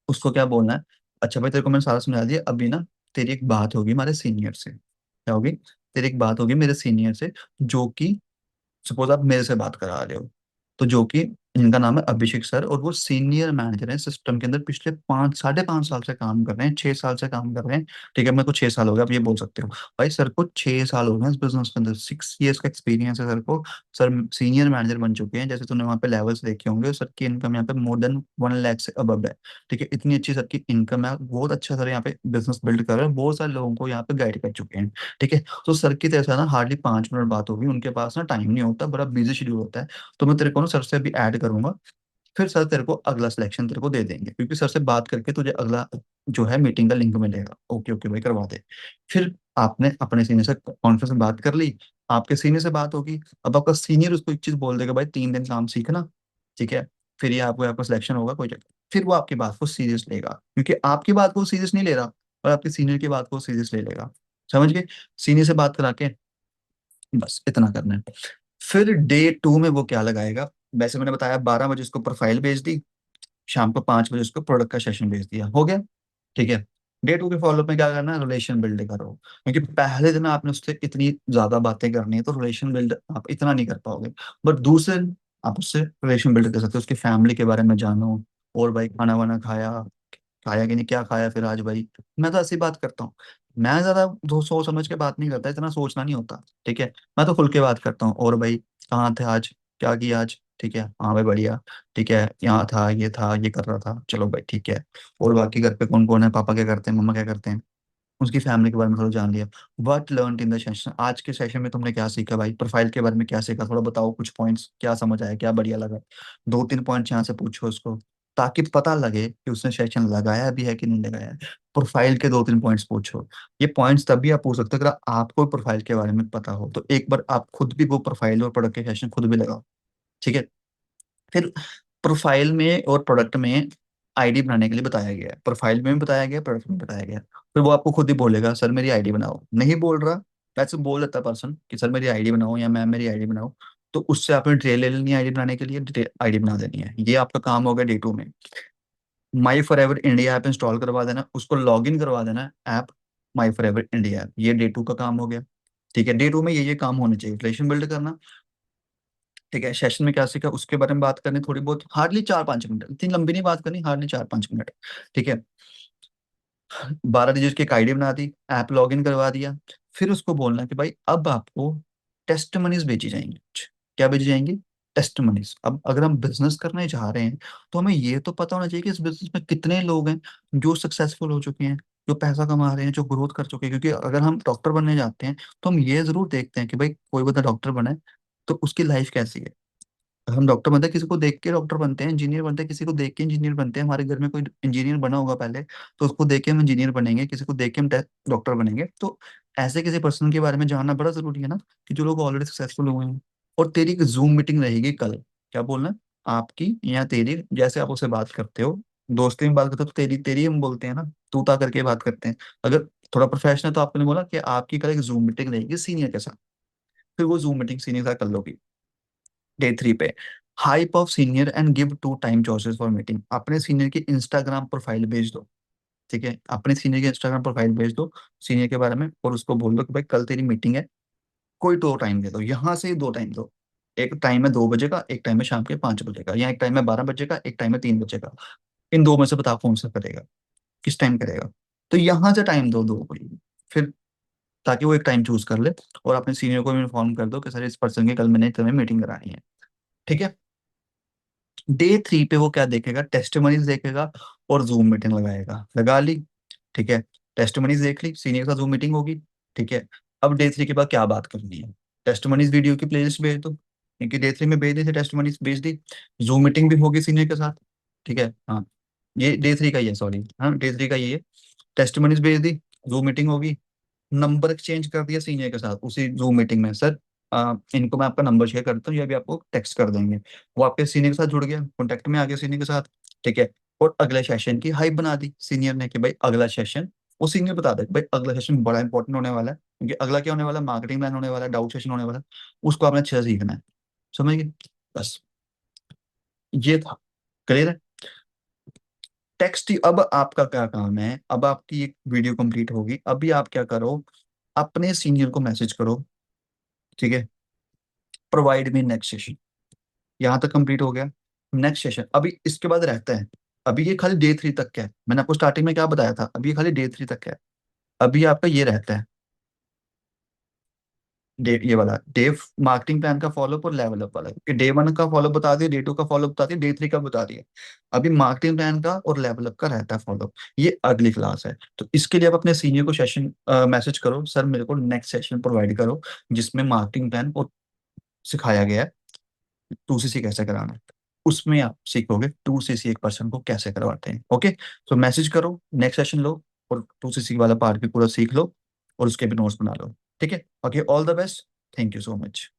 उसको क्या बोलना है? अच्छा भाई तेरे को मैंने सारा समझा दिया, अभी ना तेरी एक बात होगी हमारे सीनियर से। क्या होगी? तेरी एक बात होगी मेरे सीनियर से, जो कि सपोज आप मेरे से बात करा रहे हो, तो जो कि इनका नाम है अभिषेक सर, और वो सीनियर मैनेजर हैं सिस्टम के अंदर। पिछले 5 साढ़े 5 साल से काम कर रहे हैं, 6 साल से काम कर रहे हैं। ठीक है, मेरे को 6 साल हो गया, आप ये बोल सकते हो। भाई सर को 6 साल हो गए इस बिजनेस के अंदर, 6 years का एक्सपीरियंस है सर को। सर सीनियर मैनेजर बन चुके हैं, जैसे तूने वहाँ पे लेवल्स देखे होंगे। सर की इनकम यहाँ पे मोर देन 1 लाख से अबव है। ठीक है, इतनी अच्छी सर की इनकम है, बहुत अच्छा सर यहाँ पे बिजनेस बिल्ड कर रहे हैं, बहुत सारे लोगों को यहाँ पे गाइड कर चुके हैं। ठीक है, तो सर की तरह से ना हार्डली 5 मिनट बात होगी, उनके पास ना टाइम नहीं होता, बड़ा बिजी शेड्यूल होता है। तो मैं तेरे को ना सर से अभी ऐड करूंगा, फिर सर तेरे को अगला सिलेक्शन तेरे को दे देंगे, क्योंकि सर से बात करके तुझे अगला जो है मीटिंग का लिंक मिलेगा। ओके ओके भाई, करवा दे। फिर आपने अपने सीनियर से कॉन्फ्रेंस में बात कर ली, आपके सीनियर से बात होगी। अब आपका सीनियर उसको एक चीज बोल देगा, भाई 3 दिन काम सीखना। ठीक है, फिर ये आपको आपका सिलेक्शन होगा, कोई चक्कर। फिर वो आपकी बात को सीरियस लेगा, क्योंकि आपकी बात को सीरियस नहीं ले रहा, और आपके सीनियर की बात को सीरियस ले लेगा। समझ गए? सीनियर से बात करा के बस इतना करना है। फिर डे 2 में वो क्या लगाएगा? वैसे मैंने बताया 12 बजे उसको प्रोफाइल भेज दी, शाम को 5 बजे उसको प्रोडक्ट का सेशन भेज दिया, हो गया। ठीक है, डे 2 के फॉलोअप में क्या करना है? रिलेशन बिल्ड करो, क्योंकि पहले दिन आपने उससे इतनी ज्यादा बातें करनी है तो रिलेशन बिल्ड आप इतना नहीं कर पाओगे। बट दूसरे दिन आप उससे रिलेशन बिल्ड कर सकते हो, उसकी फैमिली के बारे में जानो। और भाई खाना वाना खाया, खाया कि नहीं, क्या खाया फिर आज भाई। मैं तो ऐसी बात करता हूँ, मैं ज्यादा सोच समझ के बात नहीं करता, इतना सोचना नहीं होता। ठीक है, मैं तो खुल के बात करता हूँ। और भाई कहाँ थे आज, क्या किया आज? ठीक है, हाँ भाई बढ़िया। ठीक है, यहाँ था, ये कर रहा था, चलो भाई ठीक है। और बाकी घर पे कौन कौन है, पापा क्या करते हैं, मम्मा क्या करते हैं, उसकी फैमिली के बारे में थोड़ा जान लिया। What learn in the session, आज के सेशन में तुमने क्या सीखा भाई, प्रोफाइल के बारे में क्या सीखा, थोड़ा बताओ कुछ पॉइंट्स, क्या समझ आया, क्या बढ़िया लगा। 2-3 पॉइंट यहाँ से पूछो उसको, ताकि पता लगे कि उसने सेशन लगाया भी है कि नहीं लगाया है। प्रोफाइल के 2-3 पॉइंट्स पूछो। ये पॉइंट्स तभी आप पूछ सकते हो अगर आपको प्रोफाइल के बारे में पता हो, तो एक बार आप खुद भी वो प्रोफाइल और प्रोडक्ट के सेशन खुद भी लगाओ। ठीक है, फिर प्रोफाइल में और प्रोडक्ट में आईडी बनाने के लिए बताया गया है, प्रोफाइल में भी बताया गया, प्रोडक्ट में बताया गया। फिर वो आपको खुद ही बोलेगा सर मेरी आईडी बनाओ, नहीं बोल रहा वैसे बोल देता पर्सन कि सर मेरी आईडी बनाओ या मैम मेरी आईडी बनाओ, तो उससे आपने डिटेल ले लेनी है आईडी बनाने के लिए, डिटेल आईडी बना देनी है। ये आपका काम हो गया डे 2 में। माई for ever India app install करवा देना, उसको लॉग इन करवा देना app my for ever India app, ये डे 2 का काम हो गया। ठीक है, डे 2 में ये काम होने चाहिए, रिलेशन बिल्ड करना। ठीक है, सेशन में क्या सीखा उसके बारे में बात करनी थोड़ी बहुत, हार्डली 4-5 मिनट, इतनी लंबी नहीं बात करनी, हार्डली 4-5 मिनट। ठीक है, 12 डिजिट की एक आईडी बना दी, ऐप लॉग इन करवा दिया। फिर उसको बोलना कि भाई अब आपको टेस्ट मनीज भेजी जाएंगी। क्या भेजी जाएंगी? टेस्ट मनीज। अब अगर हम बिजनेस करने जा रहे हैं तो हमें ये तो पता होना चाहिए कि इस बिजनेस में कितने लोग हैं जो सक्सेसफुल हो चुके हैं, जो पैसा कमा रहे हैं, जो ग्रोथ कर चुके हैं। क्योंकि अगर हम डॉक्टर बनने जाते हैं तो हम ये जरूर देखते हैं कि भाई कोई बंदा डॉक्टर बना है तो उसकी लाइफ कैसी है। हम डॉक्टर बनते हैं किसी को देख के डॉक्टर बनते हैं, इंजीनियर बनते हैं किसी को देख के इंजीनियर बनते हैं। हमारे घर में कोई इंजीनियर बना होगा पहले, तो उसको देख के हम इंजीनियर बनेंगे, किसी को देख के हम डॉक्टर बनेंगे। तो ऐसे किसी पर्सन के बारे में जानना बड़ा जरूरी है ना, कि जो लोग ऑलरेडी सक्सेसफुल हुए हैं। और तेरी एक जूम मीटिंग रहेगी कल। क्या बोलना है? आपकी या तेरी, जैसे आप उससे बात करते हो, दोस्ती में बात करते हो तो तेरी तेरी हम बोलते हैं ना, तू ता करके बात करते हैं। अगर थोड़ा प्रोफेशनल है तो आपने बोला कि आपकी कल एक जूम मीटिंग रहेगी सीनियर के साथ। फिर वो जूम मीटिंग सीनियर के साथ कर लोगी। डे 3 पे hype of senior and give 2 time choices for meeting. अपने सीनियर की इंस्टाग्राम प्रोफाइल भेज दो। ठीक है, अपने सीनियर की इंस्टाग्राम प्रोफाइल भेज दो सीनियर के बारे में, और उसको बोल दो कि भाई कल तेरी मीटिंग है, कोई 2 टाइम दे दो, यहाँ से ही 2 टाइम दो। एक टाइम है 2 बजे का, एक टाइम है शाम के 5 बजे का, या एक टाइम है 12 बजे का, एक टाइम है 3 बजे का। इन दो में से बता कौन सा करेगा, किस टाइम करेगा। तो यहाँ से टाइम दो दो कोई, फिर ताकि वो एक टाइम चूज कर ले। और अपने सीनियर को भी इन्फॉर्म कर दो कि सर इस पर्सन की कल मैंने तुम्हें मीटिंग करानी है। ठीक है, डे 3 पे वो क्या देखेगा? टेस्टिमनीज देखेगा और जूम मीटिंग लगाएगा। लगा ली। ठीक है, टेस्टिमनीज देख ली, सीनियर का जूम मीटिंग होगी। ठीक है, अब डे 3 के बाद क्या बात करनी है? टेस्टिमनीज वीडियो की प्लेलिस्ट भेज दो, क्योंकि डे 3 में भेज दी थी, टेस्टिमनीज भेज दी। जूम मीटिंग भी होगी सीनियर के साथ। ठीक है, हाँ, ये डे 3 का ही है, सॉरी, हाँ डे 3 का ये है। टेस्टिमनीज भेज दी, जूम मीटिंग होगी। नंबर एक्सचेंज कर दिया सीनियर के साथ उसी जूम मीटिंग में, सर इनको मैं आपका नंबर शेयर करता हूँ, ये भी आपको टेक्स्ट कर देंगे। वो आपके सीनियर के साथ जुड़ गया, कॉन्टेक्ट में आ गया सीनियर के साथ। ठीक है, और अगले सेशन की हाइप बना दी सीनियर ने कि भाई अगला सेशन, वो सीनियर बता दे भाई अगला सेशन बड़ा इंपॉर्टेंट होने वाला है, क्योंकि अगला क्या होने वाला है? मार्केटिंग प्लान होने वाला है, डाउट सेशन होने वाला है। उसको आपने अच्छे से सीखना है। समझ गए? बस, ये था। क्लियर है? टेक्स्ट। अब आपका क्या काम है? अब आपकी एक वीडियो कंप्लीट होगी, अभी आप क्या करो, अपने सीनियर को मैसेज करो। ठीक है, प्रोवाइड मी नेक्स्ट सेशन। यहाँ तक कंप्लीट हो गया। नेक्स्ट सेशन अभी इसके बाद रहता है। अभी ये खाली डे 3 तक का है, मैंने आपको स्टार्टिंग में क्या बताया था, अभी ये खाली डे 3 तक का है। अभी आपका ये रहता है, डे ये वाला डे मार्केटिंग प्लान का फॉलोअप और लेवल अप वाला, कि डे 1 का फॉलोअप बता दिए, डे 2 का फॉलोअप बता दिए, डे 3 का बता दिए। अभी मार्केटिंग प्लान का और लेवल अप का रहता है फॉलोअप। ये अगली क्लास है। तो इसके लिए आप अपने सीनियर को सेशन मैसेज करो, सर मेरे को नेक्स्ट सेशन प्रोवाइड करो जिसमें मार्केटिंग प्लान और सिखाया गया है, 2CC कैसे कराना है। उसमें आप सीखोगे 2CC एक पर्सन को कैसे करवाते हैं। ओके, तो मैसेज करो, नेक्स्ट सेशन लो, और 2CC वाला पार्ट भी पूरा सीख लो, और उसके भी नोट्स बना लो। ठीक है, okay, all the best. Thank you so much.